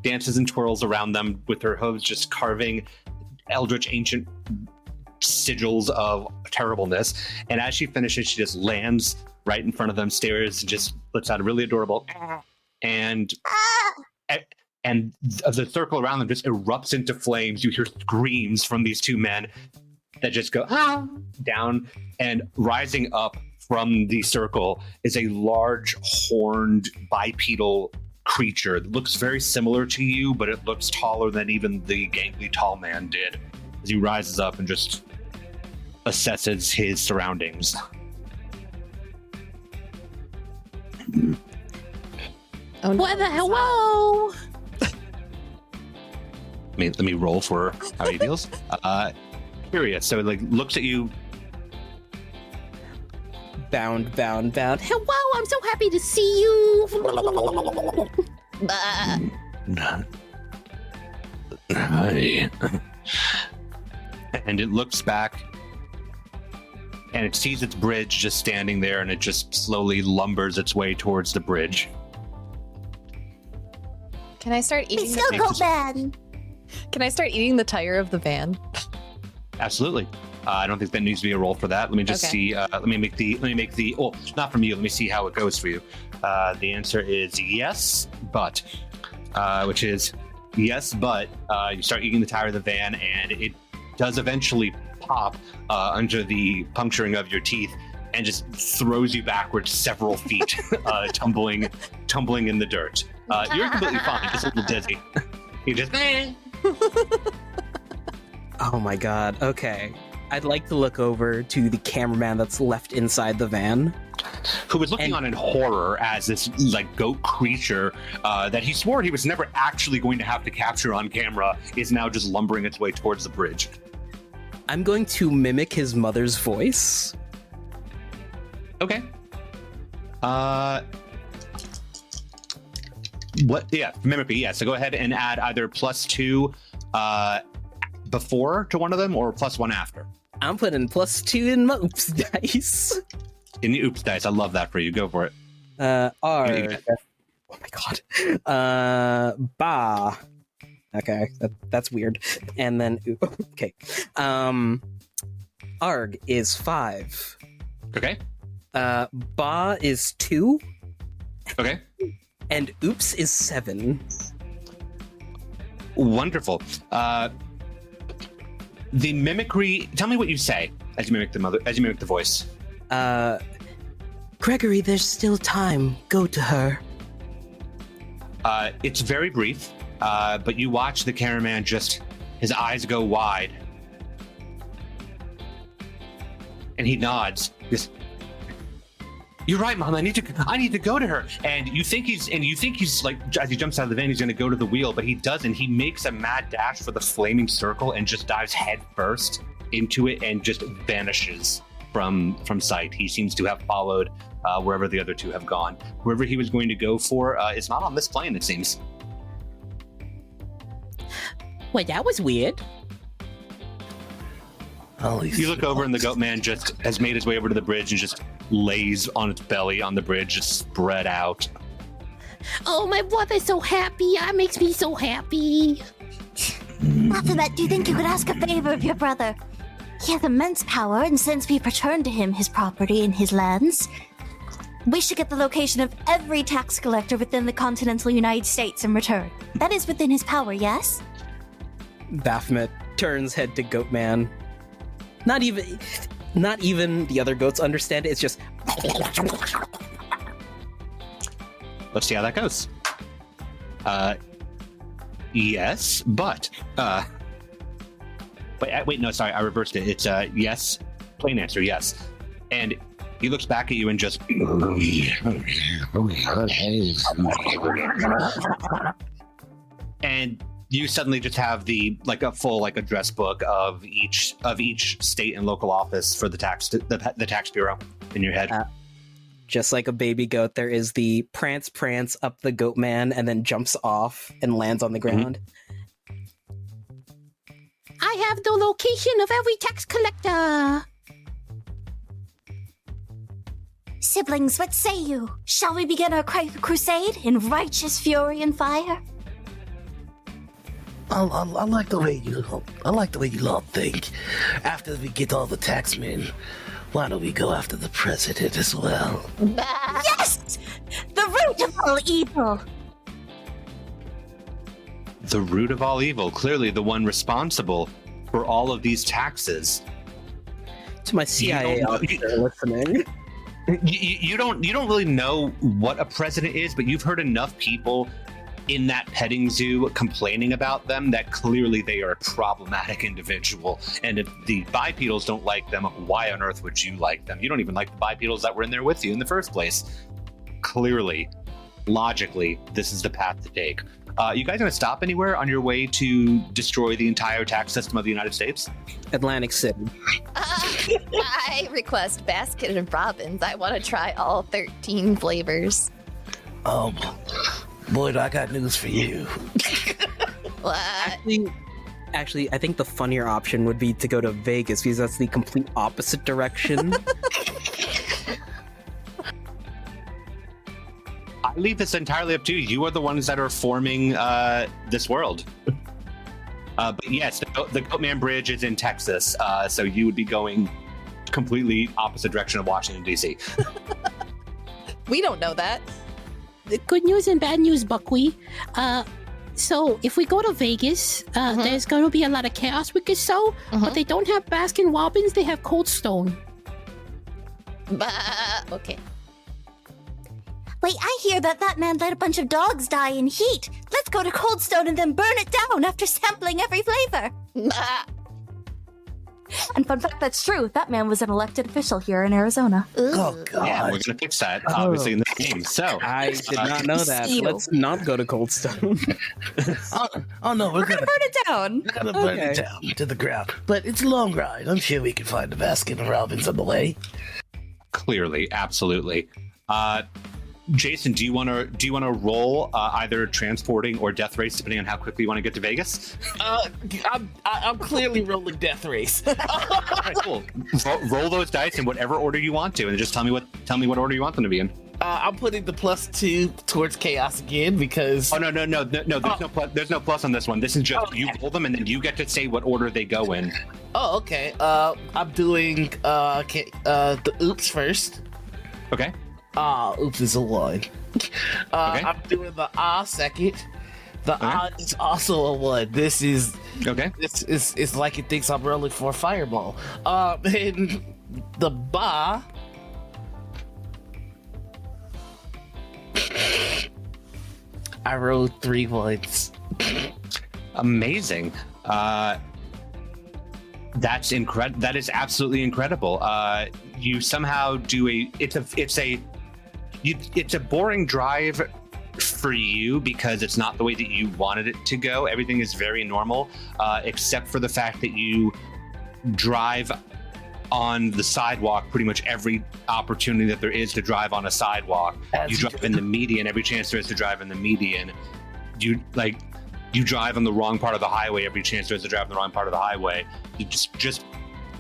[SPEAKER 5] dances and twirls around them with her hooves, just carving eldritch ancient sigils of terribleness. And as she finishes, she just lands right in front of them, stares, and just lets out a really adorable and the circle around them just erupts into flames. You hear screams from these two men that just go down, and rising up from the circle is a large horned bipedal creature that looks very similar to you, but it looks taller than even the gangly tall man did, as he rises up and just assesses his surroundings.
[SPEAKER 1] Oh, no.
[SPEAKER 6] What the hell? Whoa!
[SPEAKER 5] Let me roll for how he feels. Curious. So it like looks at you.
[SPEAKER 3] Bound.
[SPEAKER 6] Hello, I'm so happy to see you.
[SPEAKER 5] Hi. And it looks back, and it sees its bridge just standing there, and it just slowly lumbers its way towards the bridge.
[SPEAKER 1] Can I start eating?
[SPEAKER 6] It's so Goatman.
[SPEAKER 1] Can I start eating the tire of the van?
[SPEAKER 5] Absolutely. I don't think that needs to be a roll for that. Let me just see. Let me make the. Oh, not from you. Let me see how it goes for you. The answer is yes, but, which is yes, but you start eating the tire of the van, and it does eventually pop under the puncturing of your teeth, and just throws you backwards several feet, tumbling in the dirt. You're completely fine, just a little dizzy. You just.
[SPEAKER 3] Oh my god, okay. I'd like to look over to the cameraman that's left inside the van.
[SPEAKER 5] Who was looking on in horror as this like goat creature that he swore he was never actually going to have to capture on camera is now just lumbering its way towards the bridge.
[SPEAKER 3] I'm going to mimic his mother's voice.
[SPEAKER 5] Okay. What? Yeah, mimicry. Yeah. So go ahead and add either +2 before to one of them or +1 after.
[SPEAKER 3] I'm putting +2 in my oops dice.
[SPEAKER 5] In the oops dice, I love that for you. Go for it.
[SPEAKER 3] Arg. Oh my god. Ba. Okay, that's weird. And then okay. Arg is 5.
[SPEAKER 5] Okay.
[SPEAKER 3] Ba is 2.
[SPEAKER 5] Okay.
[SPEAKER 3] And oops is 7.
[SPEAKER 5] Wonderful. The mimicry. Tell me what you say as you mimic the voice.
[SPEAKER 3] Gregory, there's still time. Go to her.
[SPEAKER 5] It's very brief, but you watch the cameraman his eyes go wide. And he nods. Yes. You're right, Mom. I need to go to her. And you think he's like, as he jumps out of the van, he's going to go to the wheel, but he doesn't. He makes a mad dash for the flaming circle and just dives head first into it and just vanishes from sight. He seems to have followed wherever the other two have gone. Wherever he was going to go for is not on this plane, it seems.
[SPEAKER 6] Well, that was weird.
[SPEAKER 5] You look over and the goat man just has made his way over to the bridge and just lays on its belly on the bridge, just spread out.
[SPEAKER 6] Oh, my brother's so happy. That makes me so happy.
[SPEAKER 4] Baphomet, do you think you could ask a favor of your brother? He has immense power, and since we've returned to him his property and his lands, we should get the location of every tax collector within the continental United States in return. That is within his power, yes?
[SPEAKER 3] Baphomet turns head to Goatman. Not even the other goats understand it. It's just.
[SPEAKER 5] Let's see how that goes. Yes, but wait, no, sorry, I reversed it. It's yes, plain answer, yes. And he looks back at you and just. And you suddenly just have a full address book of each state and local office for the tax bureau in your head.
[SPEAKER 3] Just like a baby goat, there is the prance up the goat man and then jumps off and lands on the ground.
[SPEAKER 6] I have the location of every tax collector.
[SPEAKER 4] Siblings, what say you? Shall we begin our crusade in righteous fury and fire?
[SPEAKER 7] I like the way you lot think. After we get all the taxmen, why don't we go after the president as well?
[SPEAKER 4] Yes! The root of all evil!
[SPEAKER 5] The root of all evil, clearly the one responsible for all of these taxes.
[SPEAKER 3] To my CIA officer listening.
[SPEAKER 5] You don't really know what a president is, but you've heard enough people in that petting zoo complaining about them that clearly they are a problematic individual. And if the bipedals don't like them, why on earth would you like them? You don't even like the bipedals that were in there with you in the first place. Clearly, logically, this is the path to take. You guys gonna stop anywhere on your way to destroy the entire tax system of the United States?
[SPEAKER 3] Atlantic City.
[SPEAKER 1] I request Baskin and Robbins. I want to try all 13 flavors.
[SPEAKER 7] Boyd, I got news for you.
[SPEAKER 1] What?
[SPEAKER 3] Actually, I think the funnier option would be to go to Vegas because that's the complete opposite direction.
[SPEAKER 5] I leave this entirely up to you. You are the ones that are forming this world. But yes, the Goatman Bridge is in Texas, so you would be going completely opposite direction of Washington, D.C.
[SPEAKER 1] We don't know that.
[SPEAKER 6] Good news and bad news, Buckley. So if we go to Vegas, there's going to be a lot of chaos with Gasol, but they don't have Baskin Robbins, they have Cold Stone.
[SPEAKER 1] Okay.
[SPEAKER 4] Wait, I hear that man let a bunch of dogs die in heat. Let's go to Cold Stone and then burn it down after sampling every flavor. And fun fact, that's true. That man was an elected official here in Arizona.
[SPEAKER 7] Oh, God.
[SPEAKER 5] Yeah, we're gonna fix that, obviously, in this game. So
[SPEAKER 3] I did not know that.
[SPEAKER 4] Ew.
[SPEAKER 3] Let's not go to Cold Stone.
[SPEAKER 7] Oh no, we're gonna
[SPEAKER 4] Burn it down.
[SPEAKER 7] burn it down to the ground. But it's a long ride. I'm sure we can find the Baskin and Robbins on the way.
[SPEAKER 5] clearly, absolutely. Jason, do you want to roll either transporting or death race, depending on how quickly you want to get to Vegas?
[SPEAKER 2] I'm clearly rolling death race.
[SPEAKER 5] All right, cool. Roll those dice in whatever order you want to, and just tell me what order you want them to be in.
[SPEAKER 2] I'm putting the +2 towards chaos again because.
[SPEAKER 5] Oh no! There's no plus on this one. This is just you roll them, and then you get to say what order they go in.
[SPEAKER 2] Oh, okay. I'm doing the oops first.
[SPEAKER 5] Okay.
[SPEAKER 2] Oops is a 1.
[SPEAKER 5] Okay.
[SPEAKER 2] I'm doing the second. The is also a 1. This is
[SPEAKER 5] okay.
[SPEAKER 2] It's like it thinks I'm rolling for a fireball. And the ba. I rolled 3 ones.
[SPEAKER 5] Amazing. That's incredible. That is absolutely incredible. You somehow do it's a boring drive for you because it's not the way that you wanted it to go. Everything is very normal, except for the fact that you drive on the sidewalk pretty much every opportunity that there is to drive on a sidewalk. You drive in the median every chance there is to drive in the median. You drive on the wrong part of the highway every chance there is to drive on the wrong part of the highway. You just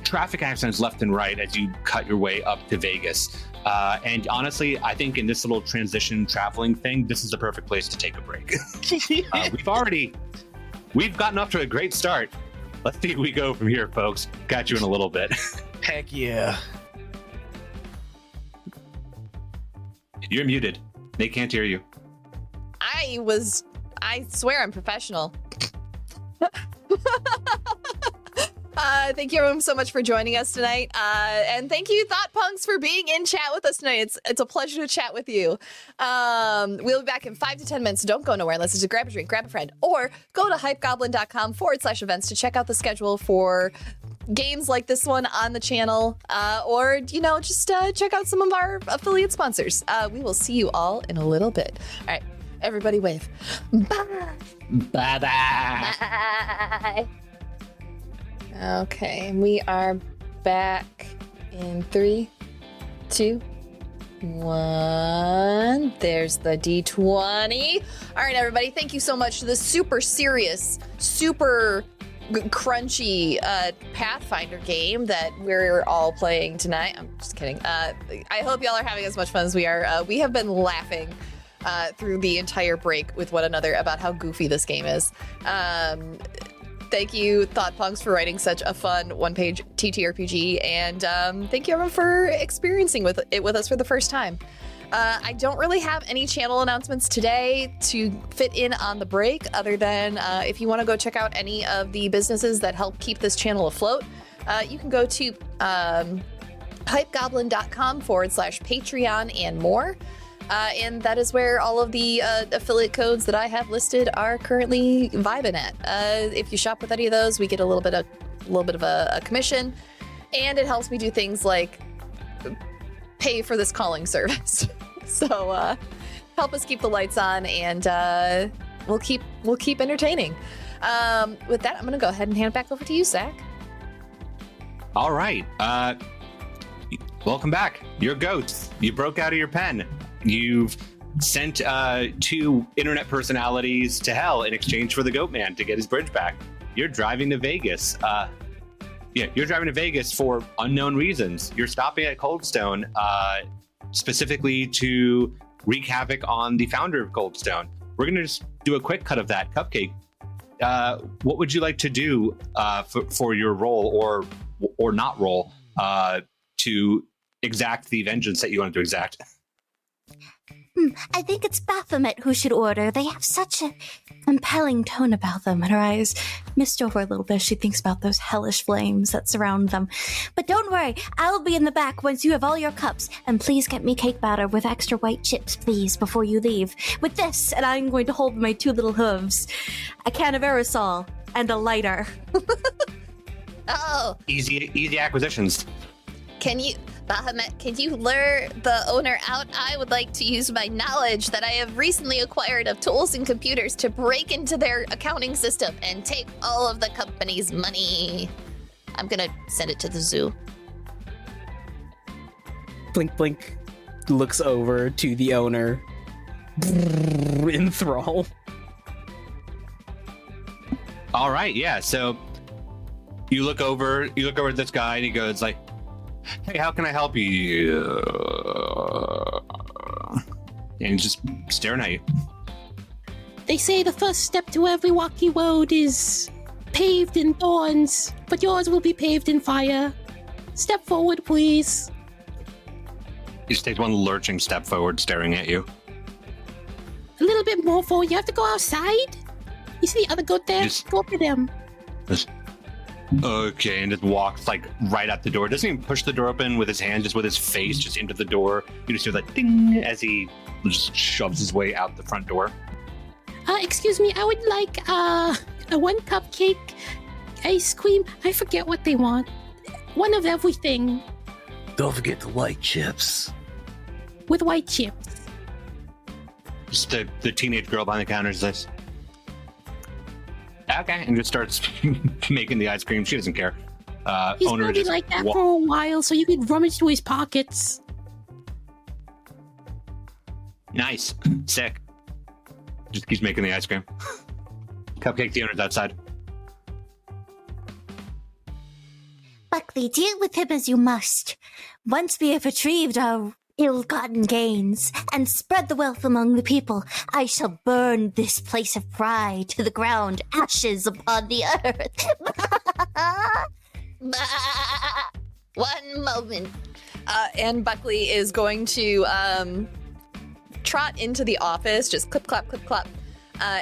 [SPEAKER 5] traffic accidents left and right as you cut your way up to Vegas. And honestly, I think in this little transition traveling thing, this is the perfect place to take a break. We've gotten off to a great start. Let's see where we go from here, folks. Got you in a little bit.
[SPEAKER 2] Heck yeah.
[SPEAKER 5] You're muted. They can't hear you.
[SPEAKER 1] I swear I'm professional. Thank you everyone so much for joining us tonight. And thank you, ThoughtPunks, for being in chat with us tonight. It's a pleasure to chat with you. We'll be back in 5 to 10 minutes. So don't go nowhere unless it's to grab a drink, grab a friend, or go to hypegoblin.com/events to check out the schedule for games like this one on the channel, or, just check out some of our affiliate sponsors. We will see you all in a little bit. All right, everybody wave. Bye.
[SPEAKER 2] Bye-bye.
[SPEAKER 1] Bye. Okay, we are back in 3, 2, 1. There's the D20. All right, everybody, thank you so much to the super serious, super crunchy Pathfinder game that we're all playing tonight. I'm just kidding. I hope y'all are having as much fun as we are. We have been laughing through the entire break with one another about how goofy this game is. Thank you, ThoughtPunks, for writing such a fun one-page TTRPG, and thank you everyone for experiencing it with us for the first time. I don't really have any channel announcements today to fit in on the break, other than if you want to go check out any of the businesses that help keep this channel afloat, you can go to hypegoblin.com/Patreon and more. And that is where all of the affiliate codes that I have listed are currently vibing at. If you shop with any of those, we get a little bit of a commission, and it helps me do things like pay for this calling service. So help us keep the lights on, and we'll keep entertaining. With that, I'm gonna go ahead and hand it back over to you, Zach.
[SPEAKER 5] All right. Welcome back. You're goats. You broke out of your pen. You've sent 2 internet personalities to hell in exchange for the Goat Man to get his bridge back. You're driving to Vegas. You're driving to Vegas for unknown reasons. You're stopping at Coldstone specifically to wreak havoc on the founder of Coldstone. We're going to just do a quick cut of that. Cupcake, what would you like to do for your role or not role to exact the vengeance that you wanted to exact?
[SPEAKER 4] I think it's Baphomet who should order. They have such a compelling tone about them, and her eyes mist over a little bit as she thinks about those hellish flames that surround them. But don't worry, I'll be in the back once you have all your cups, and please get me cake batter with extra white chips, please, before you leave. With this, and I'm going to hold my 2 little hooves, a can of aerosol, and a lighter.
[SPEAKER 5] Easy acquisitions.
[SPEAKER 1] Bahamut, can you lure the owner out? I would like to use my knowledge that I have recently acquired of tools and computers to break into their accounting system and take all of the company's money. I'm gonna send it to the zoo.
[SPEAKER 3] Blink, blink. looks over to the owner. In thrall.
[SPEAKER 5] All right, yeah. So you look over at this guy, and he goes like, "Hey, how can I help you?" And he's just staring at you.
[SPEAKER 6] They say the first step to every rocky road is paved in thorns, but yours will be paved in fire. Step forward, please.
[SPEAKER 5] He just takes one lurching step forward, staring at you.
[SPEAKER 6] A little bit more forward. You have to go outside. You see the other goat there?
[SPEAKER 5] Just-
[SPEAKER 6] Go up to them.
[SPEAKER 5] Okay, and just walks like right at the door. Doesn't even push the door open with his hand, just with his face just into the door. You just hear that ding as he just shoves his way out the front door.
[SPEAKER 6] Excuse me, I would like a 1 cupcake, ice cream. I forget what they want. One of everything
[SPEAKER 7] Don't forget the white chips.
[SPEAKER 6] with white chips.
[SPEAKER 5] Just the teenage girl behind the counter says, "Okay," and just starts making the ice cream. She doesn't care.
[SPEAKER 6] He's
[SPEAKER 5] Owner
[SPEAKER 6] gonna be
[SPEAKER 5] just
[SPEAKER 6] like that for a while, so you can rummage through his pockets.
[SPEAKER 5] Nice, sick. Just keeps making the ice cream. Cupcake, the owner's outside.
[SPEAKER 4] Buckley, deal with him as you must. Once we have retrieved our ill-gotten gains and spread the wealth among the people, I shall burn this place of pride to the ground, ashes upon the earth.
[SPEAKER 1] One moment. And Buckley is going to trot into the office, just clip, clap,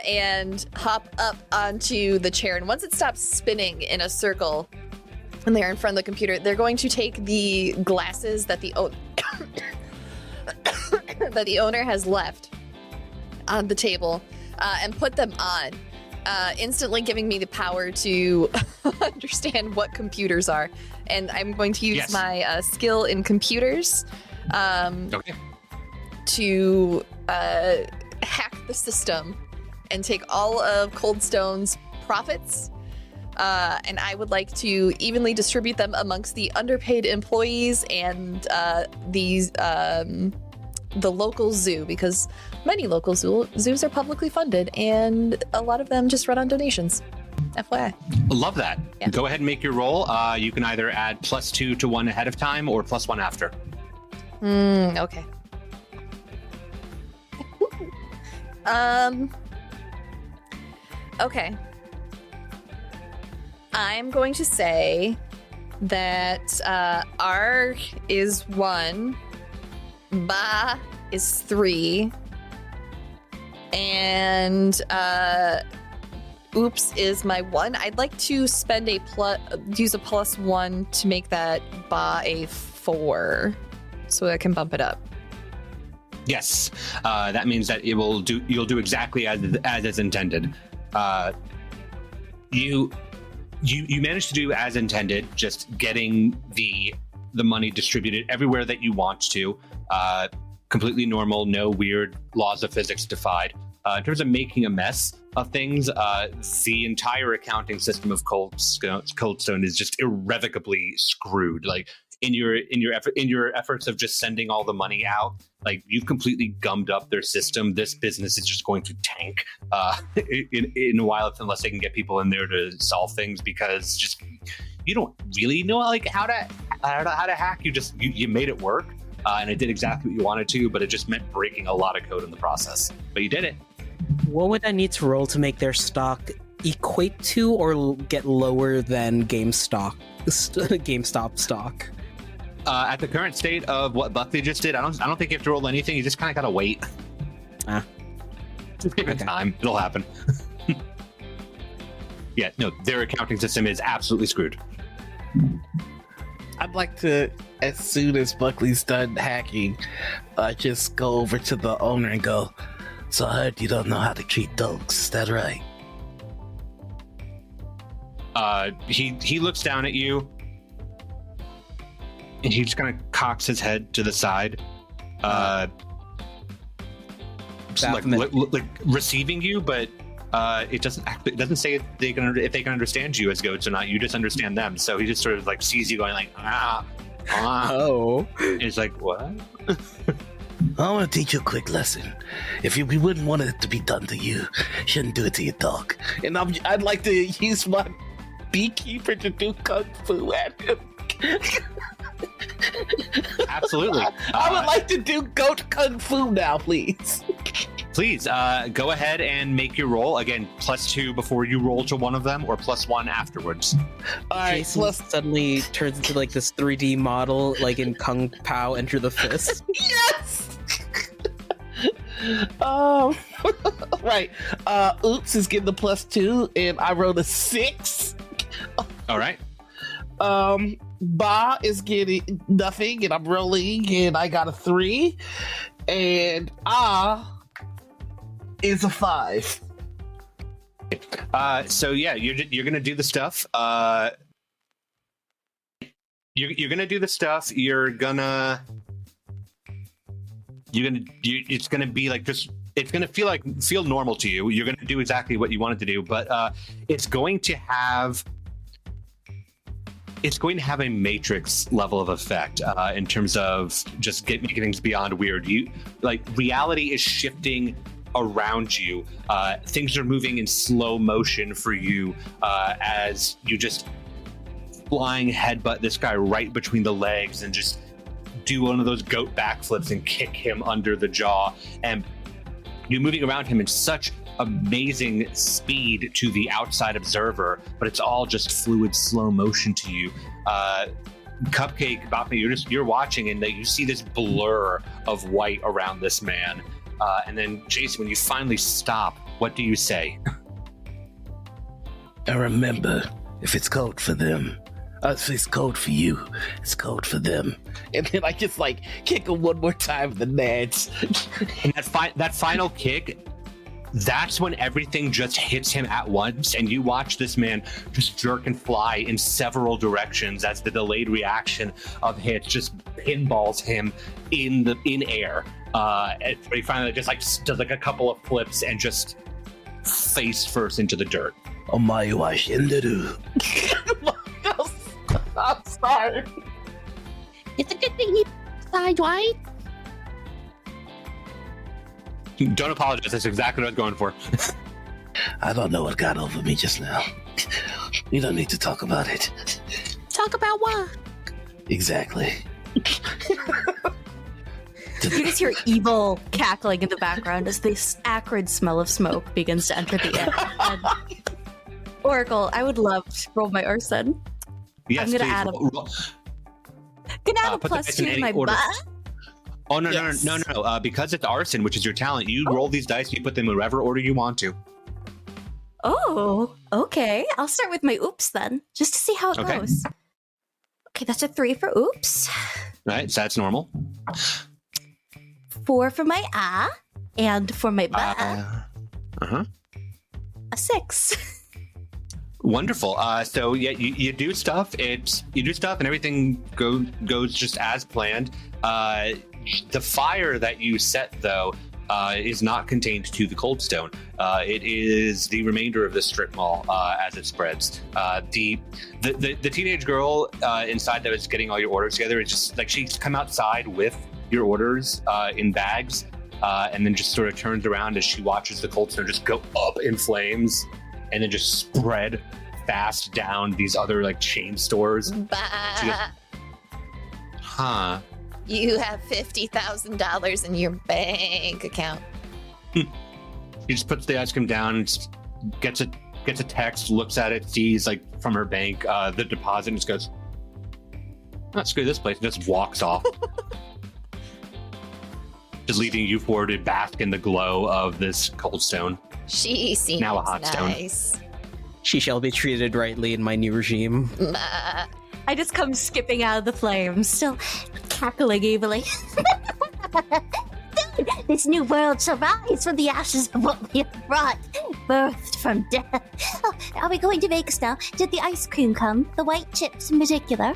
[SPEAKER 1] and hop up onto the chair. And once it stops spinning in a circle and they're in front of the computer, they're going to take the glasses that the that the owner has left on the table and put them on, instantly giving me the power to understand what computers are. And I'm going to use my skill in computers
[SPEAKER 5] Okay.
[SPEAKER 1] to hack the system and take all of Cold Stone's profits. And I would like to evenly distribute them amongst the underpaid employees and the local zoo, because many local zoos are publicly funded and a lot of them just run on donations. FYI.
[SPEAKER 5] Love that.
[SPEAKER 1] Yeah.
[SPEAKER 5] Go ahead and make your roll. You can either add +2 to 1 ahead of time or +1 after.
[SPEAKER 1] Okay. Okay. I'm going to say that R is 1, Ba is 3, and Oops is my 1. I'd like to spend use a +1 to make that Ba a 4, so I can bump it up.
[SPEAKER 5] Yes, that means that you'll do exactly as is intended. You managed to do as intended, just getting the money distributed everywhere that you want to. Completely normal, no weird laws of physics defied. In terms of making a mess of things, the entire accounting system of Coldstone is just irrevocably screwed. Like in your efforts of just sending all the money out, like you've completely gummed up their system. This business is just going to tank in a while, unless they can get people in there to solve things, because just you don't really know like how to hack. You made it work. And it did exactly what you wanted to, but it just meant breaking a lot of code in the process. But you did it.
[SPEAKER 3] What would I need to roll to make their stock equate to or get lower than GameStop stock?
[SPEAKER 5] At the current state of what Buckley just did, I don't think you have to roll anything. You just kind of gotta wait. Just give it time. It'll happen. Yeah, no, their accounting system is absolutely screwed.
[SPEAKER 2] I'd like to, as soon as Buckley's done hacking, just go over to the owner and go, "So I heard you don't know how to treat dogs, is that right?"
[SPEAKER 5] He looks down at you, and he just kind of cocks his head to the side, like receiving you, but it doesn't say if they can understand you as goats or not. You just understand them. So he just sort of like sees you going like, oh.
[SPEAKER 3] Oh.
[SPEAKER 5] And he's like, what?
[SPEAKER 7] I want to teach you a quick lesson. We wouldn't want it to be done to you, shouldn't do it to your dog.
[SPEAKER 2] And I'd like to use my beekeeper to do kung fu at him.
[SPEAKER 5] Absolutely.
[SPEAKER 2] I would like to do goat kung fu now, please.
[SPEAKER 5] Please go ahead and make your roll. Again, +2 before you roll to one of them, or +1 afterwards.
[SPEAKER 2] All right,
[SPEAKER 3] Jason suddenly turns into like this 3D model, like in Kung Pao Enter the Fist.
[SPEAKER 2] Yes! Right. Oops is getting the +2, and I rolled a 6.
[SPEAKER 5] All right.
[SPEAKER 2] Ba is getting nothing, and I'm rolling, and I got a 3. And is a 5.
[SPEAKER 5] So yeah, you're gonna do the stuff. You're gonna do the stuff. It's gonna be like just. It's gonna feel normal to you. You're gonna do exactly what you wanted to do, but it's going to have a Matrix level of effect in terms of just making things beyond weird. Reality is shifting around you. Things are moving in slow motion for you as you just flying headbutt this guy right between the legs and just do one of those goat backflips and kick him under the jaw. And you're moving around him in such amazing speed to the outside observer, but it's all just fluid, slow motion to you. Cupcake, Buckley, you're watching, and you see this blur of white around this man. And then, Jason, when you finally stop, what do you say?
[SPEAKER 7] And remember, if it's code for them, if it's code for you, it's code for them.
[SPEAKER 2] And then I just kick him one more time in the nads.
[SPEAKER 5] And that final kick, that's when everything just hits him at once, and you watch this man just jerk and fly in several directions as the delayed reaction of hits just pinballs him in air. And he finally just does a couple of flips and just face first into the dirt.
[SPEAKER 7] Omae wa shinderu.
[SPEAKER 2] I'm sorry.
[SPEAKER 6] It's a good thing he died, right?
[SPEAKER 5] Don't apologize. That's exactly what I was going for.
[SPEAKER 7] I don't know what got over me just now. We don't need to talk about it.
[SPEAKER 6] Talk about what?
[SPEAKER 7] Exactly.
[SPEAKER 4] You just hear evil cackling in the background as this acrid smell of smoke begins to enter the air. And Oracle, I would love to roll my arson.
[SPEAKER 5] Yes,
[SPEAKER 4] I'm gonna
[SPEAKER 5] please.
[SPEAKER 4] add a
[SPEAKER 5] Put the dice in
[SPEAKER 4] +2 to
[SPEAKER 5] any
[SPEAKER 4] my
[SPEAKER 5] order.
[SPEAKER 4] butt.
[SPEAKER 5] Oh, no,
[SPEAKER 4] Yes.
[SPEAKER 5] no. Because it's arson, which is your talent, you roll these dice and you put them in whatever order you want to.
[SPEAKER 4] Oh, okay. I'll start with my oops then, just to see how it
[SPEAKER 5] Okay.
[SPEAKER 4] goes. Okay, that's a 3 for oops,
[SPEAKER 5] Right, so that's normal.
[SPEAKER 4] 4 for my and for my butt,
[SPEAKER 5] Uh-huh.
[SPEAKER 4] a 6.
[SPEAKER 5] Wonderful. So yeah, you do stuff. You do stuff, and everything goes just as planned. The fire that you set, though, is not contained to the cold stone. It is the remainder of the strip mall as it spreads. The teenage girl inside that was getting all your orders together is just she's come outside with your orders in bags, and then just sort of turns around as she watches the cold stone just go up in flames, and then just spread fast down these other chain stores.
[SPEAKER 1] Bah.
[SPEAKER 5] Huh.
[SPEAKER 1] You have $50,000 in your bank account.
[SPEAKER 5] She just puts the ice cream down and gets a text, looks at it, sees from her bank the deposit, and just goes, "Not screw this place," and just walks off. Just leaving you four to bask in the glow of this cold stone.
[SPEAKER 1] She seems
[SPEAKER 5] Now a hot stone.
[SPEAKER 1] nice.
[SPEAKER 3] She shall be treated rightly in my new regime.
[SPEAKER 1] Bah.
[SPEAKER 4] I just come skipping out of the flames, still cackling evilly. This new world shall rise from the ashes of what we have brought, birthed from death. Oh, are we going to Vegas now? Did the ice cream come? The white chips in particular?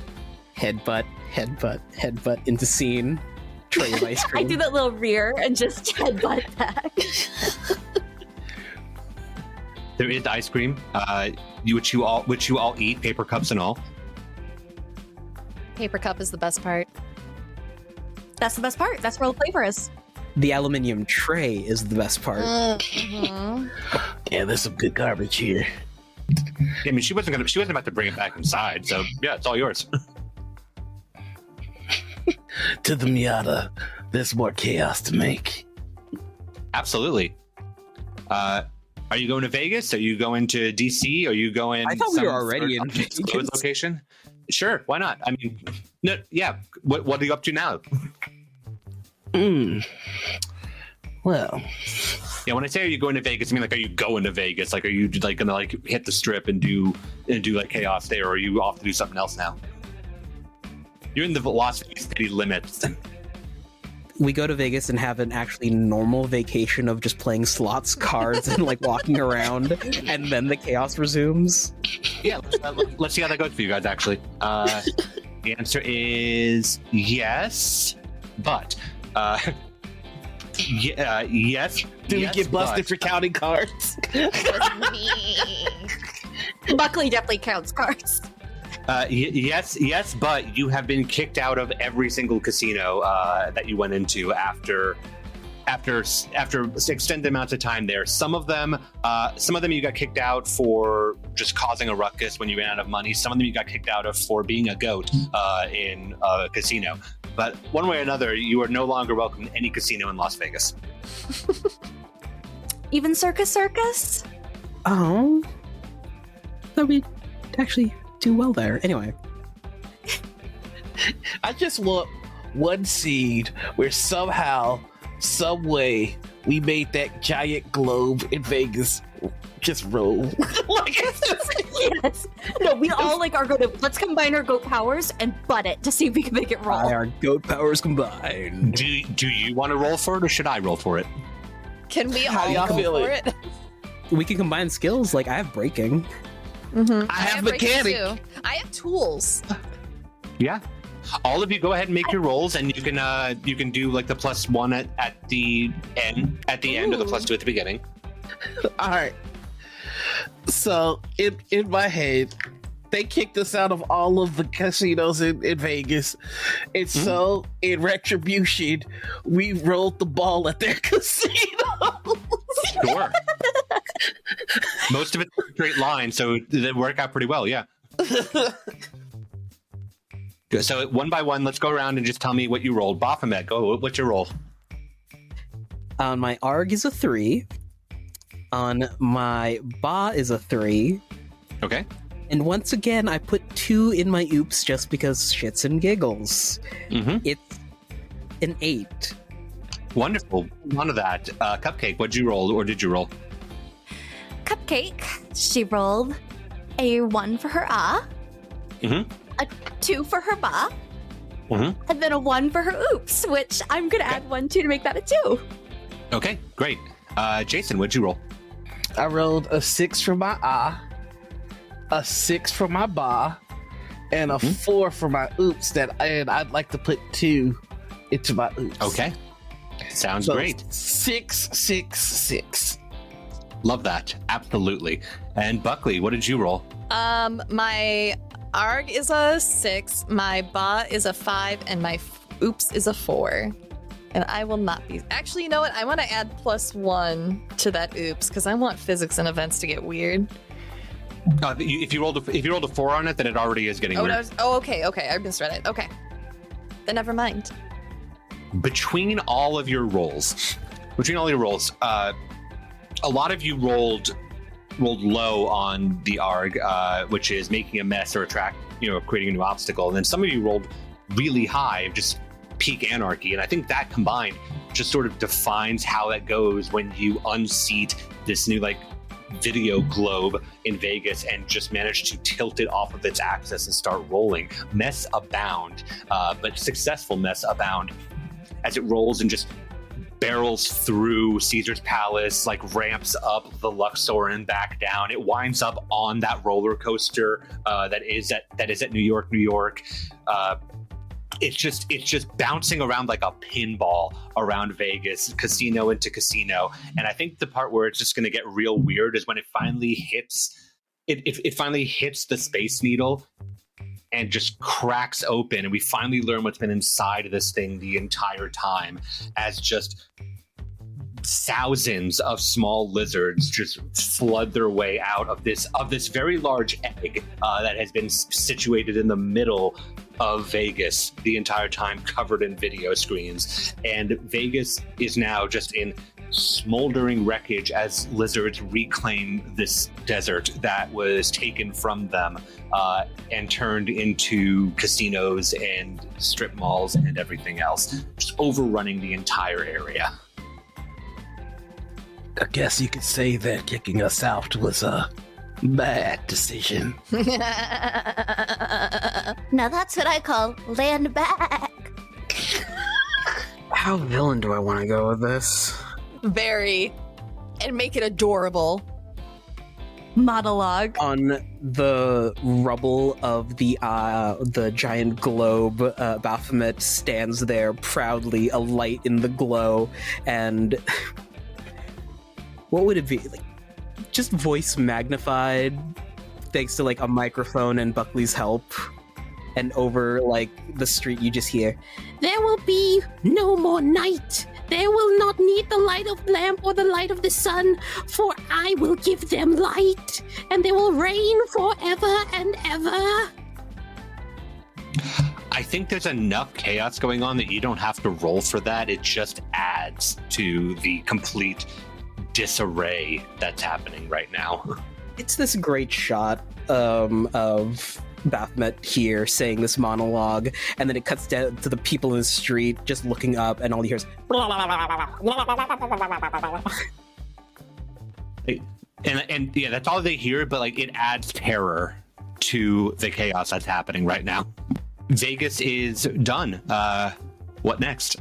[SPEAKER 3] Headbutt, headbutt, headbutt into scene. Tray of ice
[SPEAKER 4] I
[SPEAKER 3] cream.
[SPEAKER 4] do that little rear and just headbutt back.
[SPEAKER 5] There is ice cream, which you all eat, paper cups and all.
[SPEAKER 1] Paper cup is the best part.
[SPEAKER 4] That's the best part. That's where the flavor is.
[SPEAKER 3] The aluminium tray is the best part.
[SPEAKER 1] Mhm.
[SPEAKER 7] Yeah, there's some good garbage here.
[SPEAKER 5] I mean, she wasn't about to bring it back inside, so yeah, it's all yours.
[SPEAKER 7] To the Miata, there's more chaos to make.
[SPEAKER 5] Absolutely. Are you going to Vegas? Are you going to DC? Are you going?
[SPEAKER 3] I thought we were already in
[SPEAKER 5] Vegas
[SPEAKER 3] Vegas.
[SPEAKER 5] location. Sure, why not? I mean, no, yeah. What are you up to now?
[SPEAKER 7] Well,
[SPEAKER 5] Yeah, when I say are you going to Vegas, I mean like are you going to Vegas? Like are you like gonna like hit the strip and do like chaos there, or are you off to do something else now? You're in the Las Vegas city limits.
[SPEAKER 3] We go to Vegas and have an actually normal vacation of just playing slots, cards, and like walking around, and then the chaos resumes.
[SPEAKER 5] Yeah, let's see how that goes for you guys. Actually, the answer is yes, but yes.
[SPEAKER 2] Do we
[SPEAKER 5] yes,
[SPEAKER 2] get busted
[SPEAKER 5] but-
[SPEAKER 2] for counting cards?
[SPEAKER 4] Buckley definitely counts cards.
[SPEAKER 5] Yes, but you have been kicked out of every single casino that you went into after extended amounts of time there. Some of them you got kicked out for just causing a ruckus when you ran out of money. Some of them you got kicked out of for being a goat in a casino. But one way or another, you are no longer welcome to any casino in Las Vegas.
[SPEAKER 4] Even Circus?
[SPEAKER 3] Oh, that we actually do well there. Anyway,
[SPEAKER 2] I just want one seed where somehow, some way, we made that giant globe in Vegas just roll. Like it's just,
[SPEAKER 4] Yes. No, we all like are going to let's combine our goat powers and butt it to see if we can make it roll.
[SPEAKER 3] by our goat powers combined.
[SPEAKER 5] Do you want to roll for it, or should I roll for it?
[SPEAKER 1] Can we
[SPEAKER 2] How
[SPEAKER 1] all
[SPEAKER 2] y'all
[SPEAKER 1] go
[SPEAKER 2] feeling?
[SPEAKER 1] for it?
[SPEAKER 3] We can combine skills. Like I have breaking.
[SPEAKER 1] Mhm.
[SPEAKER 2] I have
[SPEAKER 1] breaking
[SPEAKER 2] mechanic.
[SPEAKER 1] too. I have tools.
[SPEAKER 5] Yeah. All of you go ahead and make your rolls, and you can do like the +1 at the end or the
[SPEAKER 1] Ooh.
[SPEAKER 5] +2 at the beginning.
[SPEAKER 2] all right. So in my head, they kicked us out of all of the casinos in Vegas, and so in retribution, we rolled the ball at their casino.
[SPEAKER 5] Sure. Most of it's a straight line, so it worked out pretty well. Yeah. Good. So one by one, let's go around and just tell me what you rolled. Baphomet, go. What's your roll?
[SPEAKER 3] On my ARG is a 3. On my Ba is a 3.
[SPEAKER 5] Okay.
[SPEAKER 3] And once again, I put 2 in my oops just because shits and giggles.
[SPEAKER 5] Mm-hmm.
[SPEAKER 3] It's an 8.
[SPEAKER 5] Wonderful. None of that. Cupcake, what'd you roll, or did you roll?
[SPEAKER 4] Cupcake, she rolled a 1 for her
[SPEAKER 5] Mhm.
[SPEAKER 4] a 2 for her ba,
[SPEAKER 5] Mhm.
[SPEAKER 4] and then a 1 for her oops, which I'm gonna add 1 to make that a 2.
[SPEAKER 5] Okay, great. Jason, what'd you roll?
[SPEAKER 2] I rolled a 6 for my a 6 for my ba, and a 4 for my oops. And I'd like to put 2 into my oops.
[SPEAKER 5] Okay. Sounds
[SPEAKER 2] So
[SPEAKER 5] great.
[SPEAKER 2] 6, 6, 6.
[SPEAKER 5] Love that. Absolutely. And Buckley, what did you roll?
[SPEAKER 1] My ARG is a 6, my Ba is a 5, and my Oops is a 4. And I will not be. Actually, you know what? I want to add +1 to that Oops because I want physics and events to get weird.
[SPEAKER 5] If you rolled a 4 on it, then it already is getting weird.
[SPEAKER 1] Okay. I misread it. Okay. Then never mind.
[SPEAKER 5] Between all your rolls, a lot of you rolled low on the ARG, which is making a mess or creating a new obstacle, and then some of you rolled really high, just peak anarchy, and I think that combined just sort of defines how that goes when you unseat this new video globe in Vegas and just manage to tilt it off of its axis and start rolling. Mess abound, but successful mess abound as it rolls and just barrels through Caesar's Palace, ramps up the Luxor and back down. It winds up on that roller coaster that is at New York. It's just bouncing around like a pinball around Vegas, casino into casino. And I think the part where it's just going to get real weird is when it finally hits. It finally hits the Space Needle, and just cracks open, and we finally learn what's been inside of this thing the entire time, as just thousands of small lizards just flood their way out of this very large egg that has been situated in the middle of Vegas the entire time, covered in video screens. And Vegas is now just in smoldering wreckage as lizards reclaim this desert that was taken from them and turned into casinos and strip malls and everything else, just overrunning the entire area.
[SPEAKER 7] I guess you could say that kicking us out was a bad decision.
[SPEAKER 4] Now that's what I call land back.
[SPEAKER 3] How villain do I want to go with this?
[SPEAKER 1] Very. And make it adorable.
[SPEAKER 4] Monologue.
[SPEAKER 3] On the rubble of the giant globe, Baphomet stands there proudly, a light in the glow, and what would it be? Like, just voice magnified, thanks to like a microphone and Buckley's help. And over like the street, you just hear,
[SPEAKER 6] There will be no more night. They will not need the light of lamp or the light of the sun, for I will give them light, and they will reign forever and ever.
[SPEAKER 5] I think there's enough chaos going on that you don't have to roll for that. It just adds to the complete disarray that's happening right now.
[SPEAKER 3] it's this great shot of Baphomet here saying this monologue, and then it cuts down to the people in the street just looking up, and all you hear is
[SPEAKER 5] and yeah, that's all they hear, but like it adds terror to the chaos that's happening right now. Vegas is done. What next?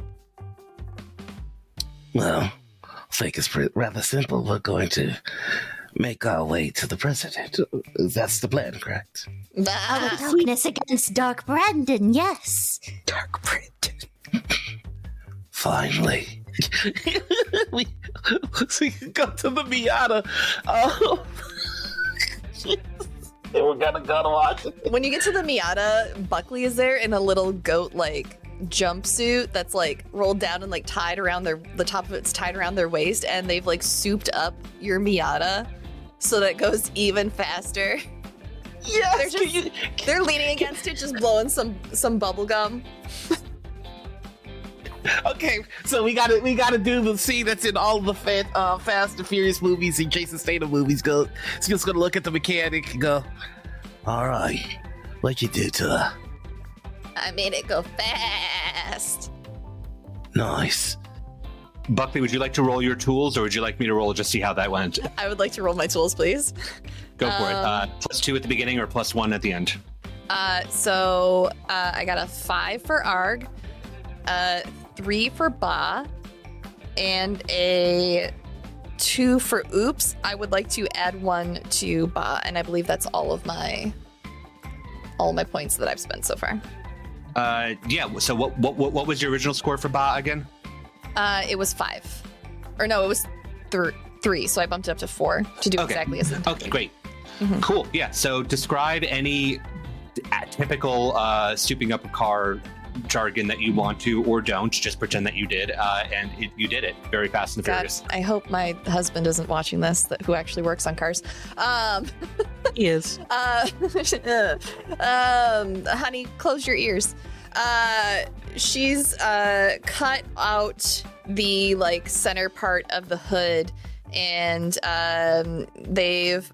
[SPEAKER 7] Well, I think it's rather simple. We're going to make our way to the president. That's the plan, correct?
[SPEAKER 4] Our darkness against Dark Brandon, yes.
[SPEAKER 3] Dark Brandon.
[SPEAKER 7] Finally. we can go to the Miata. Oh. We're gonna go to Washington.
[SPEAKER 1] When you get to the Miata, Buckley is there in a little goat like jumpsuit that's like rolled down and like tied around the top of it's tied around their waist, and they've like souped up your Miata so that it goes even faster.
[SPEAKER 7] Yes,
[SPEAKER 1] They're leaning against it, just blowing some bubble gum.
[SPEAKER 2] Okay, so we gotta do the scene that's in all the Fast and Furious movies and Jason Statham movies. He's just gonna look at the mechanic and go,
[SPEAKER 7] all right, what'd you do to her?
[SPEAKER 1] I made it go fast.
[SPEAKER 7] Nice.
[SPEAKER 5] Buckley, would you like to roll your tools, or would you like me to roll just see how that went?
[SPEAKER 1] I would like to roll my tools, please.
[SPEAKER 5] Go for it. +2 at the beginning or +1 at the end?
[SPEAKER 1] So I got a 5 for Arg, 3 for Ba, and a 2 for Oops. I would like to add 1 to Ba, and I believe that's all my points that I've spent so far.
[SPEAKER 5] Yeah. So what was your original score for Ba again?
[SPEAKER 1] It was 5, or no, it was 3. So I bumped it up to 4 to do exactly as intended.
[SPEAKER 5] Okay, great. Mm-hmm. Cool. Yeah. So describe any typical souping up a car jargon that you want to, or don't. Just pretend that you did, and you did it very fast and furious.
[SPEAKER 1] I hope my husband isn't watching this, who actually works on cars.
[SPEAKER 3] He is.
[SPEAKER 1] Honey, close your ears. She's cut out the like center part of the hood, and they've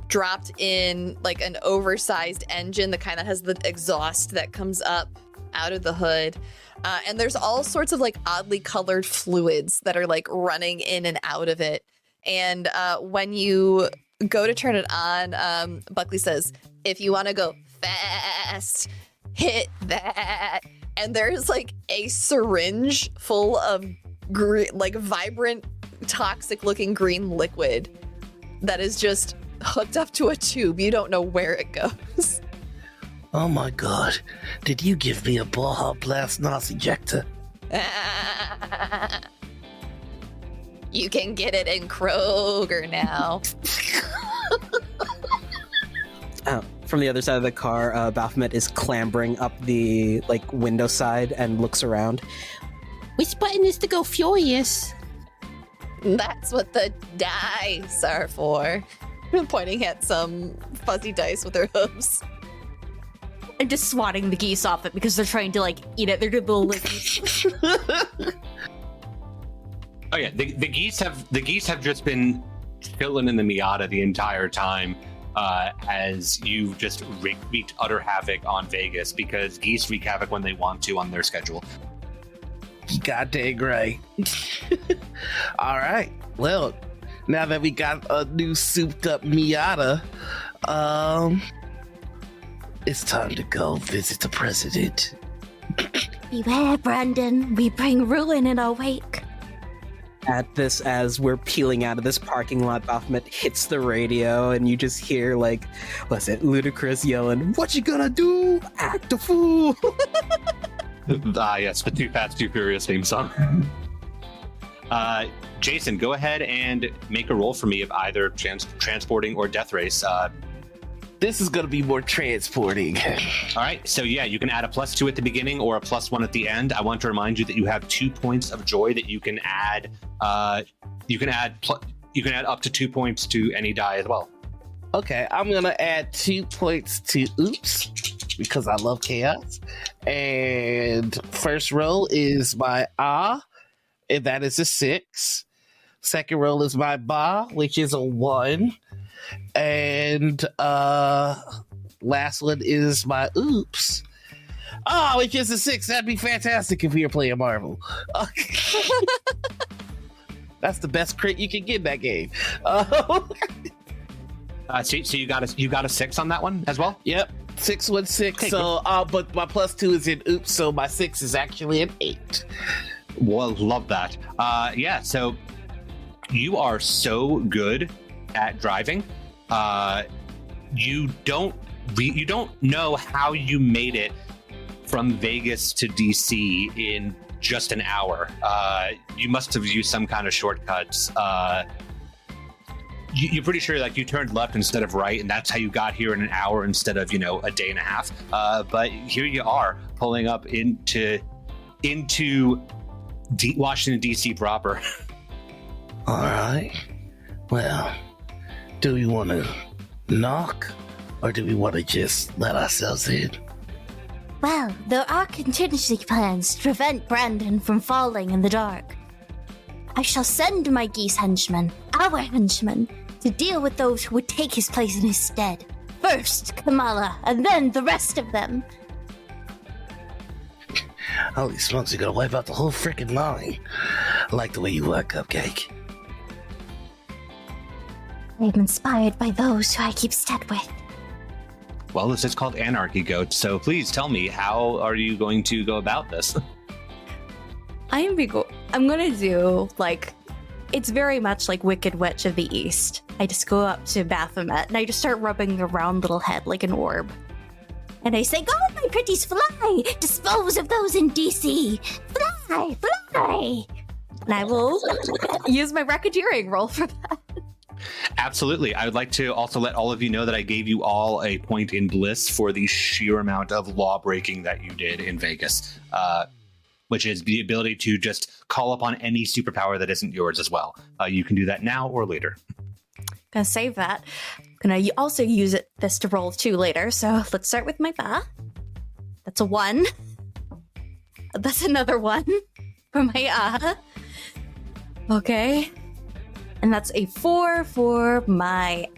[SPEAKER 1] dropped in like an oversized engine, the kind that has the exhaust that comes up out of the hood. And there's all sorts of like oddly colored fluids that are like running in and out of it. And when you go to turn it on, Buckley says, if you want to go fast, hit that. And there's like a syringe full of like vibrant, toxic looking green liquid that is just hooked up to a tube. You don't know where it goes.
[SPEAKER 7] Oh my god, did you give me a Baja Blast NOS ejector?
[SPEAKER 1] You can get it in Kroger now.
[SPEAKER 3] from the other side of the car, Baphomet is clambering up the window side and looks around.
[SPEAKER 6] Which button is to go furious?
[SPEAKER 1] That's what the dice are for. Pointing at some fuzzy dice with their hooves.
[SPEAKER 4] I'm just swatting the geese off it because they're trying to eat it. They're good little lizards.
[SPEAKER 5] Oh yeah, the geese have just been chilling in the Miata the entire time as you've just wreaked utter havoc on Vegas, because geese wreak havoc when they want to on their schedule.
[SPEAKER 2] God dang right. All right. Well, now that we got a new souped up Miata, it's time to go visit the president.
[SPEAKER 4] Beware, Brandon. We bring ruin in our wake.
[SPEAKER 3] At this, as we're peeling out of this parking lot, Baphomet hits the radio, and you just hear, Ludacris yelling, "What you gonna do? Act a fool!"
[SPEAKER 5] Yes, the Too Fast, Too Furious theme song. Jason, go ahead and make a roll for me of either transporting or death race.
[SPEAKER 2] This is going to be more transporting.
[SPEAKER 5] All right, so yeah, you can add a +2 at the beginning or a +1 at the end. I want to remind you that you have 2 points of joy that you can add. You can add up to 2 points to any die as well.
[SPEAKER 2] Okay, I'm going to add 2 points to Oops, because I love chaos. And first roll is my and that is a 6. Second roll is my Ba, which is a 1. And last one is my Oops. Which is a 6. That'd be fantastic if we were playing Marvel. That's the best crit you can get in that game.
[SPEAKER 5] So you got a 6 on that one as well?
[SPEAKER 2] Yep. 616.
[SPEAKER 5] Okay,
[SPEAKER 2] so, but my +2 is in Oops, so my 6 is actually an 8.
[SPEAKER 5] Well, love that. Yeah. So you are so good at driving. You don't know how you made it from Vegas to DC in just an hour. You must have used some kind of shortcuts. You're pretty sure you turned left instead of right, and that's how you got here in an hour instead of a day and a half. But here you are pulling up into Washington DC proper.
[SPEAKER 7] All right. Well, do we want to knock, or do we want to just let ourselves in?
[SPEAKER 4] Well, there are contingency plans to prevent Brandon from falling in the dark. I shall send my geese henchmen, our henchmen, to deal with those who would take his place in his stead. First, Kamala, and then the rest of them.
[SPEAKER 7] Holy smokes, you're gonna wipe out the whole freaking line. I like the way you work, Cupcake.
[SPEAKER 4] I'm inspired by those who I keep step with.
[SPEAKER 5] Well, this is called Anarchy Goats, so please tell me, how are you going to go about this?
[SPEAKER 4] I'm gonna do, it's very much like Wicked Witch of the East. I just go up to Baphomet and I just start rubbing the round little head like an orb. And I say, "Go, my pretties, fly! Dispose of those in DC! Fly, fly!" And I will use my racketeering roll for that.
[SPEAKER 5] Absolutely. I would like to also let all of you know that I gave you all a point in bliss for the sheer amount of law breaking that you did in Vegas, which is the ability to just call upon any superpower that isn't yours as well. You can do that now or later.
[SPEAKER 4] Gonna save that. Gonna also use this to roll 2 later. So let's start with my Ba. That's a 1. That's another 1 for my Okay. And that's a 4 for my...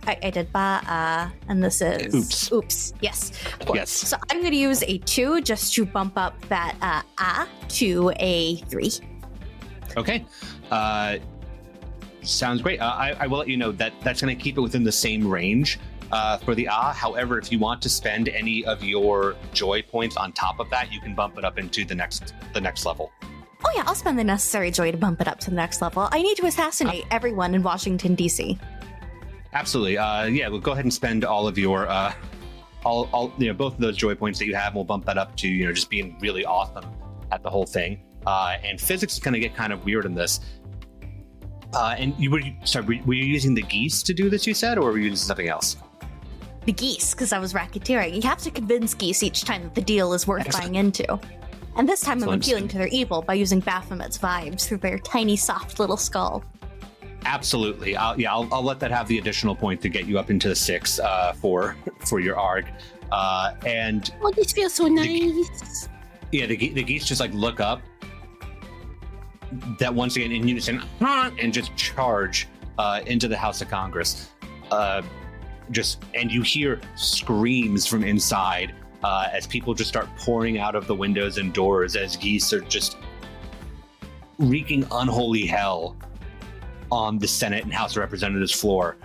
[SPEAKER 4] I did Ba, and this is... Oops. Yes. 4.
[SPEAKER 5] Yes.
[SPEAKER 4] So I'm going to use a 2 just to bump up that to a 3.
[SPEAKER 5] Okay. Sounds great. I will let you know that that's going to keep it within the same range for the However, if you want to spend any of your joy points on top of that, you can bump it up into the next level.
[SPEAKER 4] Oh yeah, I'll spend the necessary joy to bump it up to the next level. I need to assassinate everyone in Washington, D.C.
[SPEAKER 5] Absolutely. Yeah, we'll go ahead and spend all of your both of those joy points that you have. We'll bump that up to just being really awesome at the whole thing. And physics is going to get kind of weird in this. And were you using the geese to do this? You said, or were you using something else?
[SPEAKER 4] the geese because I was racketeering. You have to convince geese each time that the deal is worth buying into. And this time I'm appealing to their evil by using Baphomet's vibes through their tiny, soft little skull.
[SPEAKER 5] Absolutely. I'll let that have the additional point to get you up into the 6 for your ARG. And
[SPEAKER 6] oh, this feels so nice.
[SPEAKER 5] the geese just like look up. That once again in unison and just charge into the House of Congress. And you hear screams from inside as people just start pouring out of the windows and doors as geese are just wreaking unholy hell on the Senate and House of Representatives floor.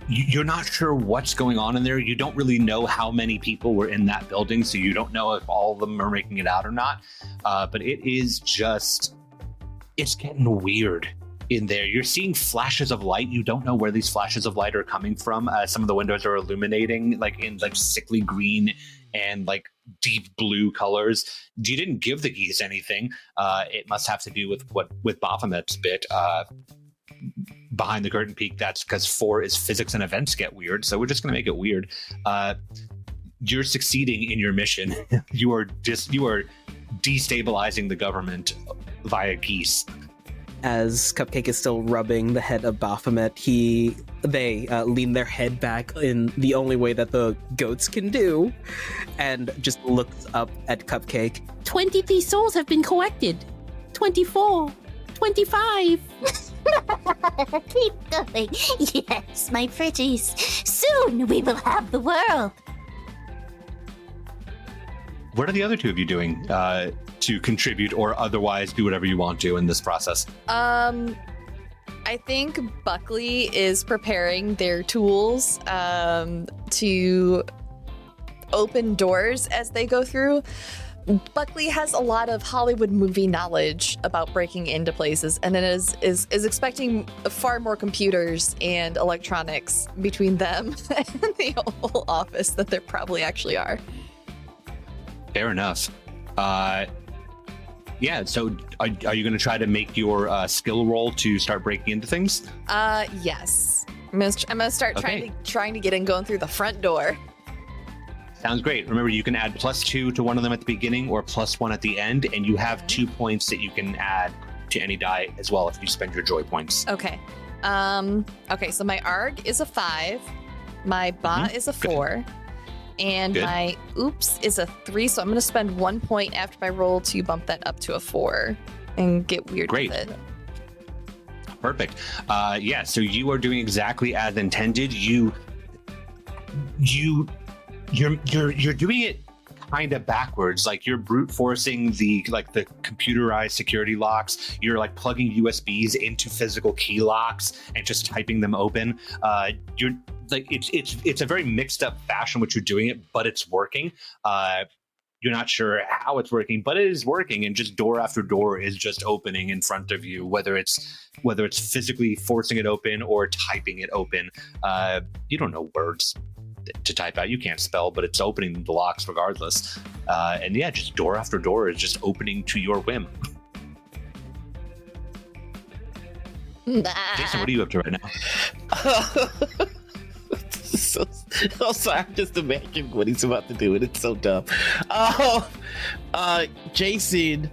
[SPEAKER 5] You're not sure what's going on in there. You don't really know how many people were in that building, so you don't know if all of them are making it out or not. But it is just, it's getting weird in there. You're seeing flashes of light. You don't know where these flashes of light are coming from. Some of the windows are illuminating like in like sickly green and like deep blue colors. You didn't give the geese anything. It must have to do with Baphomet's bit. Behind the curtain peak, that's because 4 is physics and events get weird, so we're just going to make it weird. You're succeeding in your mission. You are destabilizing the government via geese.
[SPEAKER 3] As Cupcake is still rubbing the head of Baphomet, they lean their head back in the only way that the goats can do, and just looks up at Cupcake.
[SPEAKER 6] 23 souls have been collected. 24. 25.
[SPEAKER 4] Keep going. Yes, my pretties. Soon we will have the world.
[SPEAKER 5] What are the other 2 of you doing to contribute or otherwise do whatever you want to in this process?
[SPEAKER 1] I think Buckley is preparing their tools to open doors as they go through. Buckley has a lot of Hollywood movie knowledge about breaking into places, and then is expecting far more computers and electronics between them and the Oval Office than there probably actually are.
[SPEAKER 5] Fair enough. So are you going to try to make your skill roll to start breaking into things?
[SPEAKER 1] Yes. I'm gonna start trying to get in going through the front door.
[SPEAKER 5] Sounds great. Remember, you can add +2 to one of them at the beginning or +1 at the end, and you have 2 points that you can add to any die as well if you spend your joy points.
[SPEAKER 1] Okay. So my ARG is a 5, my Ba is a 4, and my Oops is a 3, so I'm going to spend 1 point after my roll to bump that up to a 4 and get weird with it.
[SPEAKER 5] Perfect. So you are doing exactly as intended. You're doing it kind of backwards. Like you're brute forcing the computerized security locks. You're like plugging USBs into physical key locks and just typing them open. You're like it's a very mixed up fashion which you're doing it, but it's working. You're not sure how it's working, but it is working, and just door after door is just opening in front of you, whether it's physically forcing it open or typing it open. You don't know words to type out. You can't spell, but it's opening the locks regardless. Just door after door is just opening to your whim. Jason, what are you up to right now?
[SPEAKER 2] Sorry, I'm just imagining what he's about to do, and it's so dumb. Jason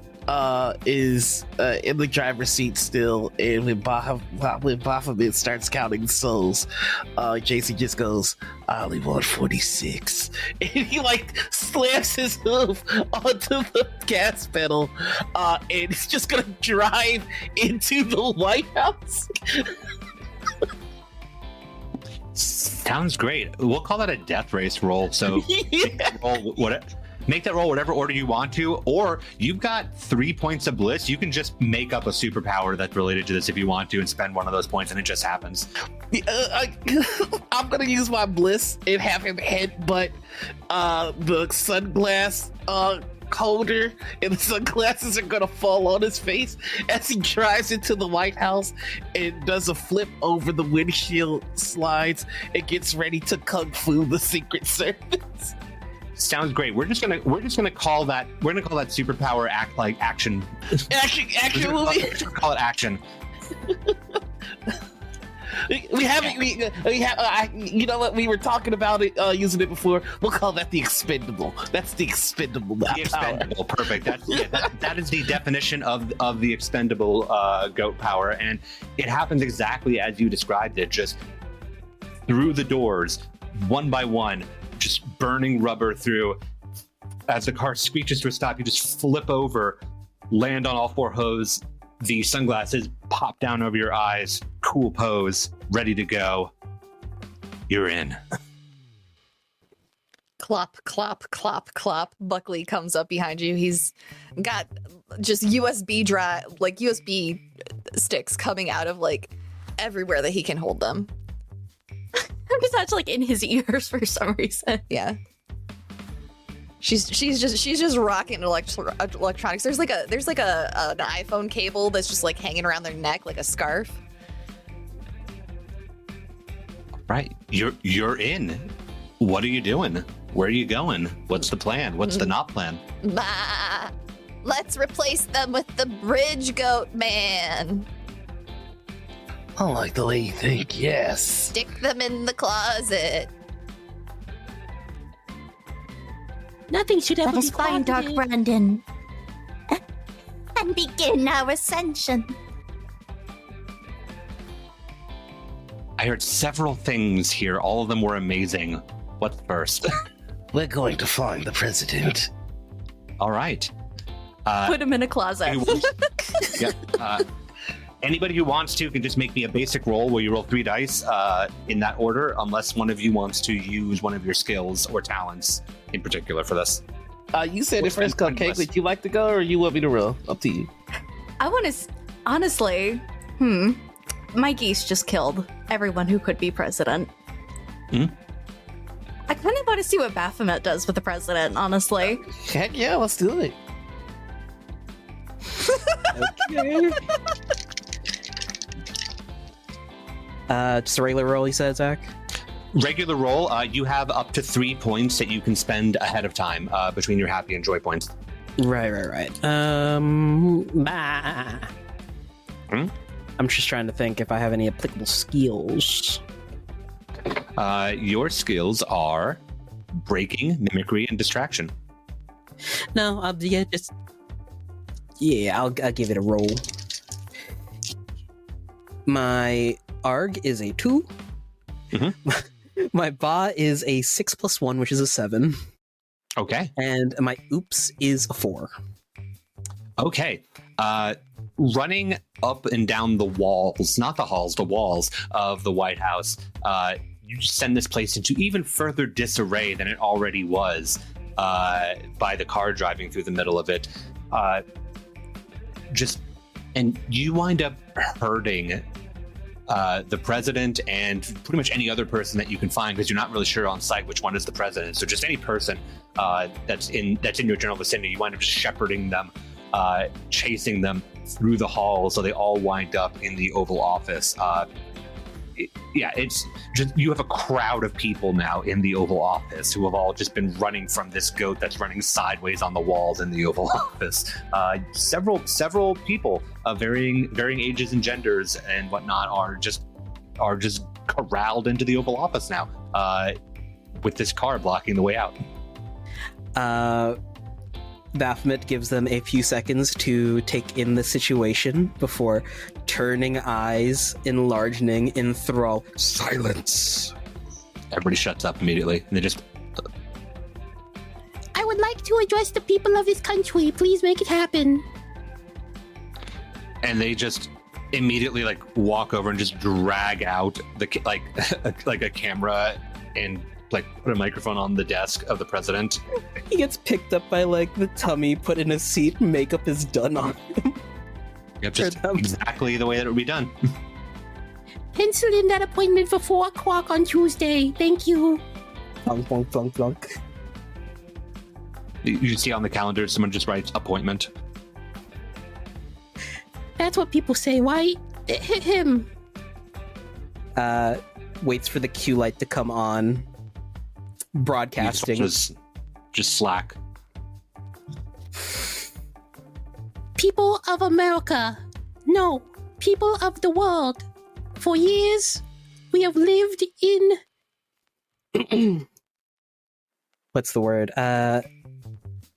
[SPEAKER 2] is in the driver's seat still, and when Baphomet starts counting souls, Jason just goes, "I only want 46," and he slams his hoof onto the gas pedal, and he's just gonna drive into the White House.
[SPEAKER 5] Sounds great. We'll call that a death race roll. So make that roll whatever order you want to, or you've got 3 points of bliss. You can just make up a superpower that's related to this if you want to and spend one of those points, and it just happens.
[SPEAKER 2] I'm gonna use my bliss and have him headbutt the sunglass holder, and the sunglasses are gonna fall on his face as he drives into the White House and does a flip over the windshield, slides, and gets ready to kung fu the Secret Service.
[SPEAKER 5] Sounds great. We're just gonna call that superpower action.
[SPEAKER 2] Action movie.
[SPEAKER 5] Call it action.
[SPEAKER 2] We haven't. We have. You know what? We were talking about it, using it before. We'll call that the expendable. That's the expendable.
[SPEAKER 5] The expendable, perfect. That is the definition of the expendable goat power, and it happens exactly as you described it. Just through the doors, one by one, just burning rubber through. As the car screeches to a stop, you just flip over, land on all four hose. The sunglasses pop down over your eyes. Cool pose, ready to go. You're in.
[SPEAKER 1] Clop, clop, clop, clop. Buckley comes up behind you. He's got just USB sticks coming out of like everywhere that he can hold them.
[SPEAKER 4] I'm just actually like in his ears for some reason.
[SPEAKER 1] Yeah. She's just rocking electronics. There's like an iPhone cable that's just like hanging around their neck like a scarf.
[SPEAKER 5] Right. You're in. What are you doing? Where are you going? What's the plan? What's the not plan?
[SPEAKER 1] Bah! Let's replace them with the bridge goat man.
[SPEAKER 7] I like the way you think, yes.
[SPEAKER 1] Stick them in the closet.
[SPEAKER 6] Nothing should ever
[SPEAKER 4] Let us
[SPEAKER 6] be
[SPEAKER 4] find Dark
[SPEAKER 6] closeted.
[SPEAKER 4] Brandon and begin our ascension.
[SPEAKER 5] I heard several things here. All of them were amazing. What's first?
[SPEAKER 7] We're going to find the president.
[SPEAKER 5] All right.
[SPEAKER 4] Put him in a closet.
[SPEAKER 5] Anybody who wants to can just make me a basic roll where you roll 3 dice in that order, unless one of you wants to use one of your skills or talents in particular for this.
[SPEAKER 2] You said it first,
[SPEAKER 5] What's
[SPEAKER 2] Cupcake. Would you like to go, or you want me to roll? Up to you.
[SPEAKER 4] I want to, honestly, my geese just killed everyone who could be president. I kind of want to see what Baphomet does with the president, honestly.
[SPEAKER 2] Heck yeah, let's do it.
[SPEAKER 3] Okay. Just a regular roll, he said, Zach?
[SPEAKER 5] Regular roll, you have up to 3 points that you can spend ahead of time between your happy and joy points.
[SPEAKER 3] Right. I'm just trying to think if I have any applicable skills.
[SPEAKER 5] Your skills are breaking, mimicry, and distraction.
[SPEAKER 3] No, I'll give it a roll. My ARG is a 2. My BA is a 6 + 1, which is a 7.
[SPEAKER 5] Okay.
[SPEAKER 3] And my oops is a 4.
[SPEAKER 5] Okay. Running up and down the walls, not the halls, the walls of the White House, you send this place into even further disarray than it already was by the car driving through the middle of it. And you wind up hurting the president and pretty much any other person that you can find, because you're not really sure on site which one is the president. So just any person that's in your general vicinity, you wind up shepherding them, chasing them through the halls, so they all wind up in the Oval Office. It's just, you have a crowd of people now in the Oval Office who have all just been running from this goat that's running sideways on the walls in the Oval Office. Several people of varying ages and genders and whatnot are just corralled into the Oval Office now, with this car blocking the way out.
[SPEAKER 3] Baphomet gives them a few seconds to take in the situation before turning eyes, enlarging, enthrall. Silence.
[SPEAKER 5] Everybody shuts up immediately, and they just...
[SPEAKER 6] I would like to address the people of this country. Please make it happen.
[SPEAKER 5] And they just immediately walk over and just drag out like a camera and put a microphone on the desk of the president.
[SPEAKER 3] He gets picked up by the tummy, put in a seat, makeup is done on him.
[SPEAKER 5] Yep, just exactly the way that it would be done.
[SPEAKER 6] Pencil in that appointment for 4 o'clock on Tuesday. Thank you.
[SPEAKER 3] Plunk, plunk, plunk, plunk.
[SPEAKER 5] You see on the calendar, someone just writes appointment.
[SPEAKER 6] That's what people say. Why? Hit him.
[SPEAKER 3] Waits for the cue light to come on. Broadcasting.
[SPEAKER 5] Just slack.
[SPEAKER 6] People of America. No, people of the world. For years, we have lived in
[SPEAKER 3] What's the word?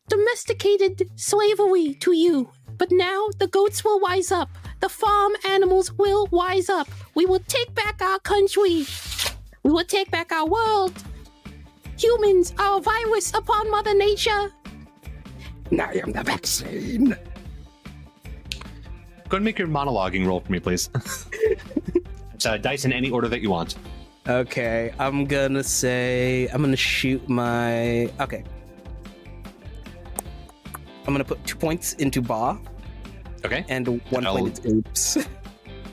[SPEAKER 6] domesticated slavery to you. But now the goats will wise up. The farm animals will wise up. We will take back our country. We will take back our world. Humans are a virus upon Mother Nature.
[SPEAKER 7] I am the vaccine.
[SPEAKER 5] Go ahead and make your monologuing roll for me, please. It's dice in any order that you want.
[SPEAKER 3] Okay, I'm gonna shoot my. Okay. I'm gonna put 2 points into Ba
[SPEAKER 5] Okay.
[SPEAKER 3] and 1 point into Oops.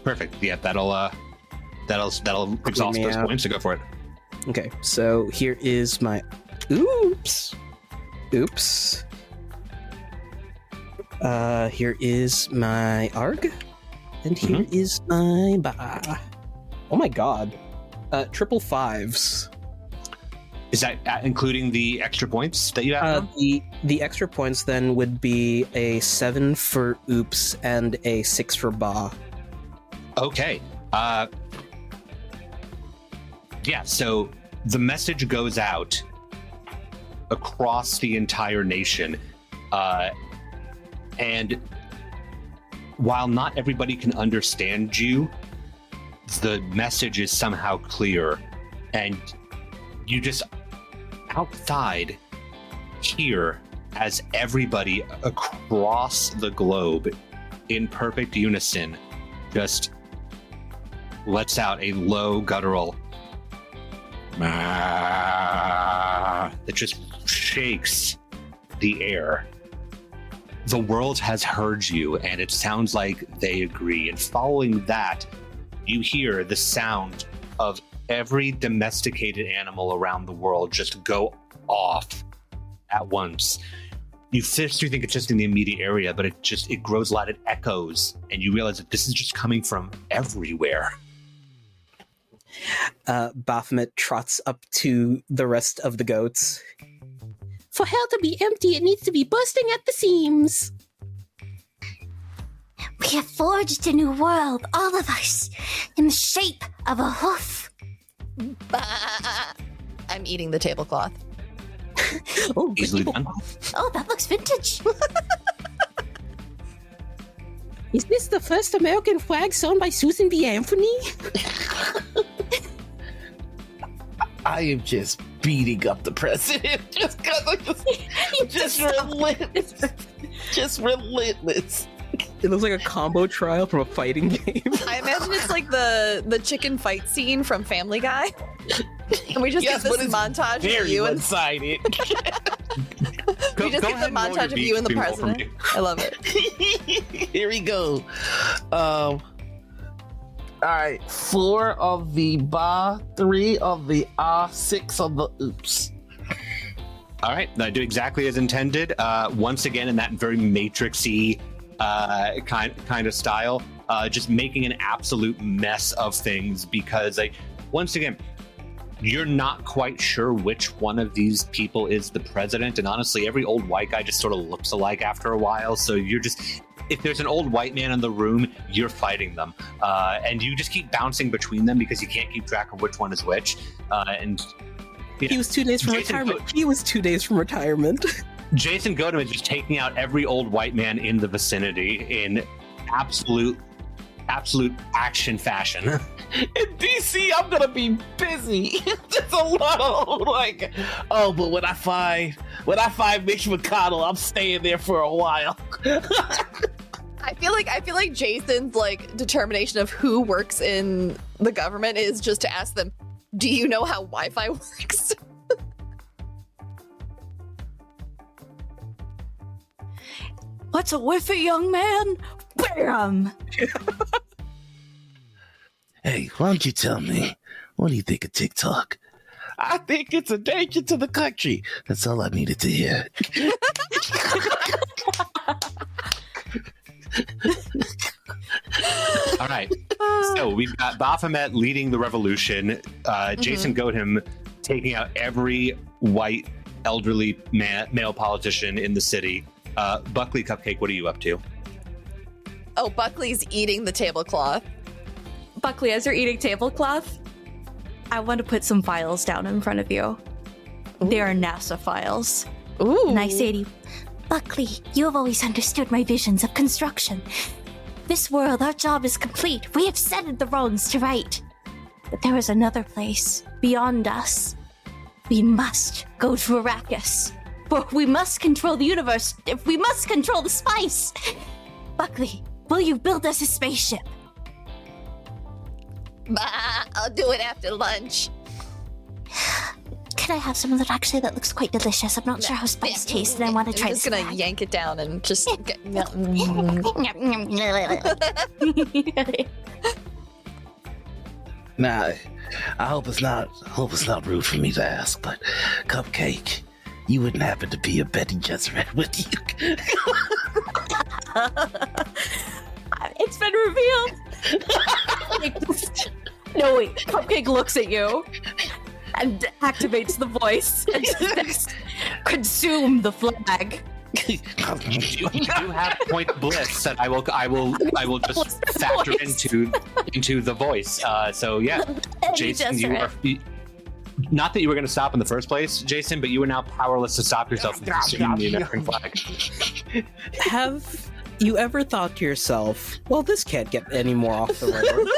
[SPEAKER 5] Perfect. Yeah, that'll exhaust
[SPEAKER 3] me
[SPEAKER 5] those
[SPEAKER 3] out.
[SPEAKER 5] points to go for it.
[SPEAKER 3] Okay, so here is my Oops. Here is my Arg, and here is my Ba. Oh my god. Triple fives.
[SPEAKER 5] Is that including the extra points that you have?
[SPEAKER 3] The extra points then would be a 7 for Oops and a 6 for Ba.
[SPEAKER 5] Okay. Yeah, so the message goes out across the entire nation. And while not everybody can understand you, the message is somehow clear. And you just outside hear as everybody across the globe in perfect unison just lets out a low guttural that just shakes the air. The world has heard you, and it sounds like they agree. And following that, you hear the sound of every domesticated animal around the world just go off at once. You first think it's just in the immediate area, but it grows loud, it echoes, and you realize that this is just coming from everywhere.
[SPEAKER 3] Baphomet trots up to the rest of the goats.
[SPEAKER 6] For hell to be empty, it needs to be bursting at the seams.
[SPEAKER 4] We have forged a new world, all of us, in the shape of a hoof.
[SPEAKER 1] Bah. I'm eating the tablecloth.
[SPEAKER 3] Oh,
[SPEAKER 5] Easily done.
[SPEAKER 4] Oh, that looks vintage.
[SPEAKER 6] Is this the first American flag sewn by Susan B. Anthony?
[SPEAKER 2] I am just beating up the president. Just relentless. Just relentless.
[SPEAKER 3] It looks like a combo trial from a fighting game.
[SPEAKER 1] I imagine it's like the chicken fight scene from Family Guy. And we just
[SPEAKER 2] Yes,
[SPEAKER 1] get
[SPEAKER 2] but
[SPEAKER 1] this
[SPEAKER 2] it's
[SPEAKER 1] montage of
[SPEAKER 2] very
[SPEAKER 1] you and
[SPEAKER 2] one-sided.
[SPEAKER 1] we just
[SPEAKER 5] Go
[SPEAKER 1] get the
[SPEAKER 5] ahead and roll
[SPEAKER 1] montage
[SPEAKER 5] your
[SPEAKER 1] of you and the
[SPEAKER 5] beat screen roll for
[SPEAKER 1] president.
[SPEAKER 5] me.
[SPEAKER 1] I love it.
[SPEAKER 2] Here we go. All right, 4 of the Ba, 3 of the 6 of the Oops.
[SPEAKER 5] All right, I do exactly as intended. Once again, in that very matrixy kind of style, just making an absolute mess of things because, once again, you're not quite sure which one of these people is the president, and honestly, every old white guy just sort of looks alike after a while. So you're just, if there's an old white man in the room, you're fighting them, and you just keep bouncing between them because you can't keep track of which one is which, and.
[SPEAKER 3] He was 2 days from retirement. He was 2 days from retirement.
[SPEAKER 5] Jason Goatham is just taking out every old white man in the vicinity in absolute action fashion.
[SPEAKER 2] In DC, I'm gonna be busy. There's a lot of but when I find Mitch McConnell, I'm staying there for a while.
[SPEAKER 1] I feel like Jason's determination of who works in the government is just to ask them, do you know how Wi-Fi works?
[SPEAKER 4] What's a whiff, young man? Bam!
[SPEAKER 7] Hey, why don't you tell me? What do you think of TikTok?
[SPEAKER 2] I think it's a danger to the country.
[SPEAKER 7] That's all I needed to hear.
[SPEAKER 5] All right. So we've got Baphomet leading the revolution, Jason Goatham taking out every white elderly male politician in the city. Buckley Cupcake, what are you up to?
[SPEAKER 1] Oh, Buckley's eating the tablecloth.
[SPEAKER 8] Buckley, as you're eating tablecloth,
[SPEAKER 4] I want to put some files down in front of you. They are NASA files.
[SPEAKER 1] Ooh.
[SPEAKER 4] And I say to you, Buckley, you have always understood my visions of construction. This world, our job is complete. We have settled the wrongs to right. But there is another place beyond us. We must go to Arrakis. For we must control the universe. If we must control the spice. Buckley, will you build us a spaceship?
[SPEAKER 1] I'll do it after lunch.
[SPEAKER 4] Can I have some of that? Actually, that looks quite delicious. I'm not sure how spice tastes, and I want to try
[SPEAKER 1] I'm just gonna yank it down and just.
[SPEAKER 7] Nah, I hope it's not rude for me to ask, but Cupcake, you wouldn't happen to be a Betty Gesserit, would you?
[SPEAKER 4] It's been revealed. No, wait. Cupcake looks at you and activates the voice and says, "Consume the flag."
[SPEAKER 5] You have point bliss that I will just factor into the voice. So yeah, Jason, you are. Not that you were going to stop in the first place, Jason, but you are now powerless to stop yourself from consuming the American flag.
[SPEAKER 3] Have you ever thought to yourself, well, this can't get any more off the rails?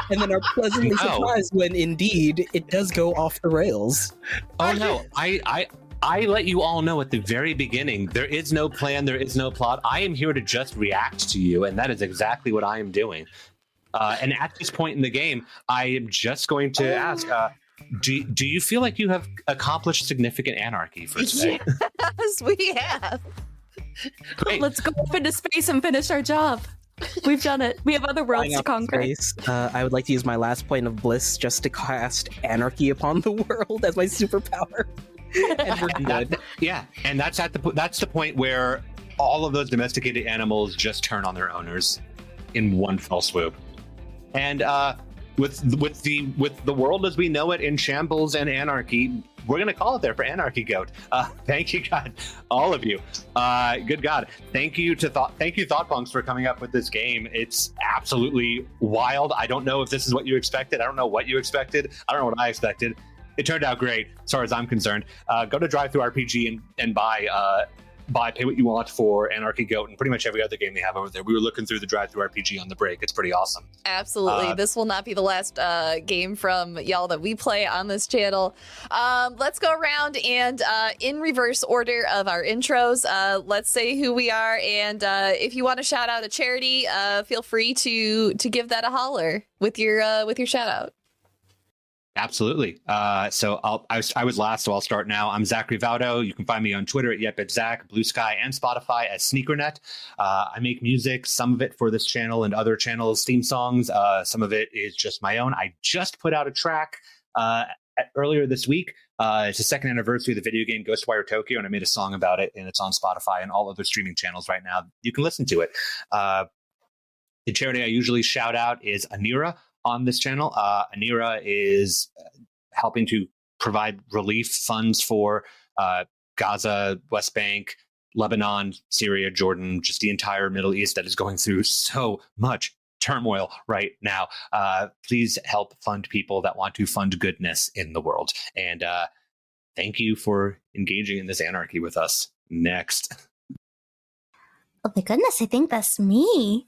[SPEAKER 3] And then are pleasantly surprised when indeed it does go off the rails.
[SPEAKER 5] Oh no, I let you all know at the very beginning, there is no plan, there is no plot. I am here to just react to you, and that is exactly what I am doing. And at this point in the game, I am just going to ask, do you feel like you have accomplished significant anarchy for today?
[SPEAKER 1] Yes, we have.
[SPEAKER 5] Great.
[SPEAKER 4] Let's go up into space and finish our job. We've done it. We have other worlds
[SPEAKER 3] Flying
[SPEAKER 4] to
[SPEAKER 3] up
[SPEAKER 4] conquer.
[SPEAKER 3] space, I would like to use my last point of bliss just to cast anarchy upon the world as my superpower. And we're good.
[SPEAKER 5] Yeah, and that's the point where all of those domesticated animals just turn on their owners in one fell swoop. And with the world as we know it in shambles and anarchy, we're gonna call it there for Anarchy Goat. Thank you, God, all of you. Good God, thank you ThoughtPunks for coming up with this game. It's absolutely wild. I don't know if this is what you expected. I don't know what you expected. I don't know what I expected. It turned out great, as far as I'm concerned. Go to DriveThruRPG and buy pay what you want for Anarchy Goat and pretty much every other game they have over there. We were looking through the DriveThruRPG on the break. It's pretty awesome.
[SPEAKER 1] Absolutely. This will not be the last game from y'all that we play on this channel. Let's go around and in reverse order of our intros, let's say who we are. And if you want to shout out a charity, feel free to give that a holler with your shout out.
[SPEAKER 5] Absolutely. So I was last, so I'll start now. I'm Zachary Vaudo. You can find me on Twitter at YepItZach, Blue Sky, and Spotify as SneakerNet. I make music, some of it for this channel and other channels, theme songs. Some of it is just my own. I just put out a track earlier this week. It's the second anniversary of the video game Ghostwire Tokyo, and I made a song about it, and it's on Spotify and all other streaming channels right now. You can listen to it. The charity I usually shout out is Anira. On this channel, Anira is helping to provide relief funds for Gaza, West Bank, Lebanon, Syria, Jordan, just the entire Middle East that is going through so much turmoil right now. Please help fund people that want to fund goodness in the world. And thank you for engaging in this anarchy with us. Next.
[SPEAKER 4] Oh my goodness, I think that's me.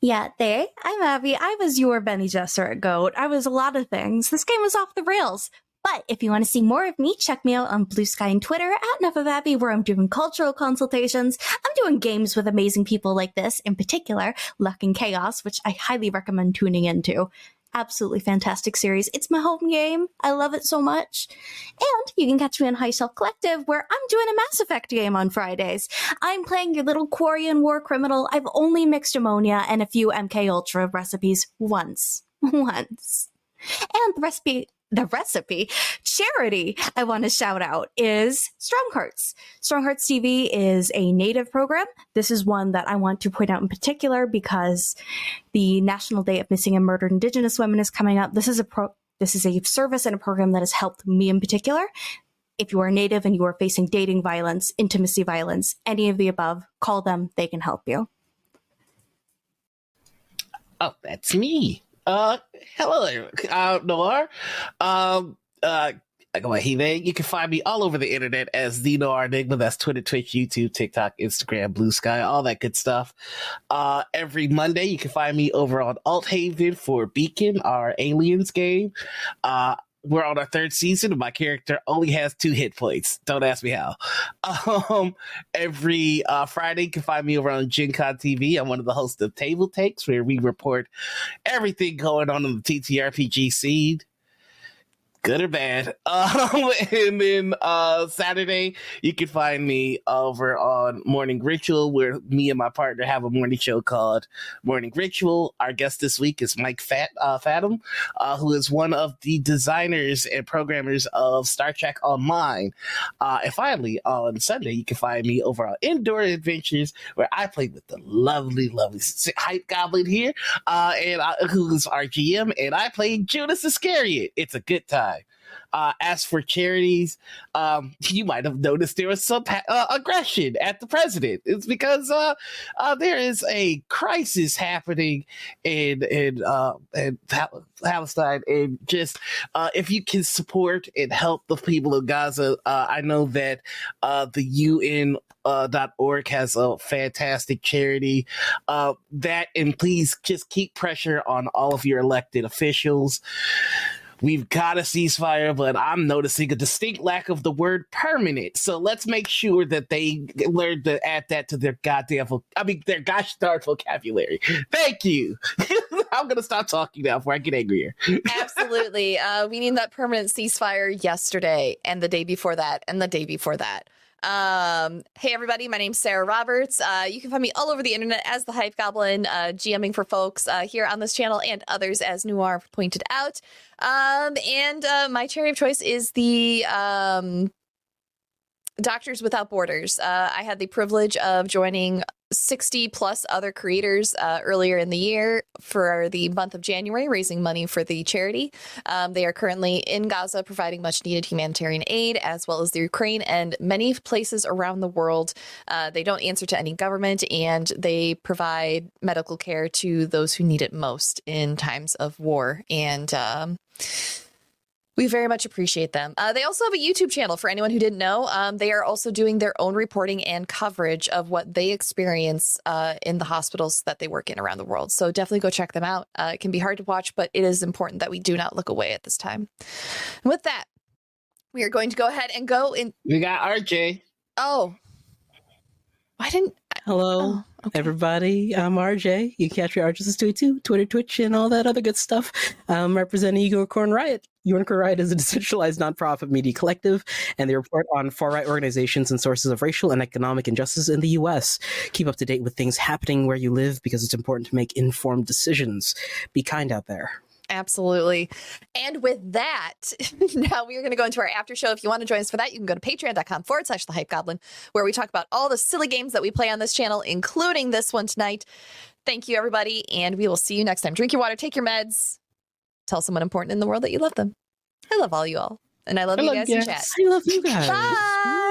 [SPEAKER 4] Yeah, I'm Abby. I was your Benny Gesserit Goat. I was a lot of things. This game was off the rails. But if you want to see more of me, check me out on Blue Sky and Twitter at Enough of Abby, where I'm doing cultural consultations. I'm doing games with amazing people like this, in particular, Luck and Chaos, which I highly recommend tuning into. Absolutely fantastic series. It's my home game. I love it so much. And you can catch me on High Shelf Collective, where I'm doing a Mass Effect game on Fridays. I'm playing your little Quarian war criminal. I've only mixed ammonia and a few MK Ultra recipes once. And the recipe charity I want to shout out is Strong Hearts. Strong Hearts TV is a native program. This is one that I want to point out in particular because the National Day of Missing and Murdered Indigenous Women is coming up. This is a service and a program that has helped me in particular. If you are Native and you are facing dating violence, intimacy violence, any of the above, call them. They can help you.
[SPEAKER 2] Oh, that's me. Hello, Noir. I go by Hive. You can find me all over the internet as the Noir Enigma. That's Twitter, Twitch, YouTube, TikTok, Instagram, Blue Sky, all that good stuff. Every Monday, you can find me over on Althaven for Beacon, our Aliens game. We're on our third season, and my character only has 2 hit points. Don't ask me how. Every Friday, you can find me over on Gen Con TV. I'm one of the hosts of Table Takes, where we report everything going on in the TTRPG scene, good or bad. And then Saturday, you can find me over on Morning Ritual, where me and my partner have a morning show called Morning Ritual. Our guest this week is Mike Fathom, who is one of the designers and programmers of Star Trek Online. And finally, on Sunday, you can find me over on Indoor Adventures, where I play with the lovely Hype Goblin here, who's our GM, and I play Judas Iscariot. It's a good time. As for charities, you might have noticed there was some aggression at the president. It's because there is a crisis happening in Palestine, and just if you can support and help the people of Gaza, I know that the UN .org has a fantastic charity. That, and please just keep pressure on all of your elected officials. We've got a ceasefire, but I'm noticing a distinct lack of the word permanent. So let's make sure that they learn to add that to their their gosh darn vocabulary. Thank you. I'm going to stop talking now before I get angrier.
[SPEAKER 1] Absolutely. We need that permanent ceasefire yesterday and the day before that and the day before that. Hey everybody, my name's Sarah Roberts. You can find me all over the internet as the Hype Goblin, GMing for folks here on this channel and others, as Noir pointed out. And my charity of choice is the Doctors Without Borders. I had the privilege of joining 60 plus other creators earlier in the year for the month of January, raising money for the charity. They are currently in Gaza providing much needed humanitarian aid, as well as the Ukraine and many places around the world. They don't answer to any government, and they provide medical care to those who need it most in times of war. And we very much appreciate them. They also have a YouTube channel for anyone who didn't know. They are also doing their own reporting and coverage of what they experience in the hospitals that they work in around the world. So definitely go check them out. It can be hard to watch, but it is important that we do not look away at this time. And with that, we are going to go ahead and go in.
[SPEAKER 2] We got RJ.
[SPEAKER 1] Oh, why didn't...
[SPEAKER 3] Hello, everybody. I'm RJ. You can catch me RJ22, Twitter, Twitch, and all that other good stuff. I'm representing Unicorn Riot. Unicorn Riot is a decentralized nonprofit media collective, and they report on far-right organizations and sources of racial and economic injustice in the U.S. Keep up to date with things happening where you live, because it's important to make informed decisions. Be kind out there.
[SPEAKER 1] Absolutely. And with that, now we are going to go into our after show. If you want to join us for that, you can go to patreon.com/thehypegoblin, where we talk about all the silly games that we play on this channel, including this one tonight. Thank you, everybody, and we will see you next time. Drink your water, take your meds, tell someone important in the world that you love them. I love all you all, and I love you guys in chat.
[SPEAKER 3] I love you guys.
[SPEAKER 1] Bye.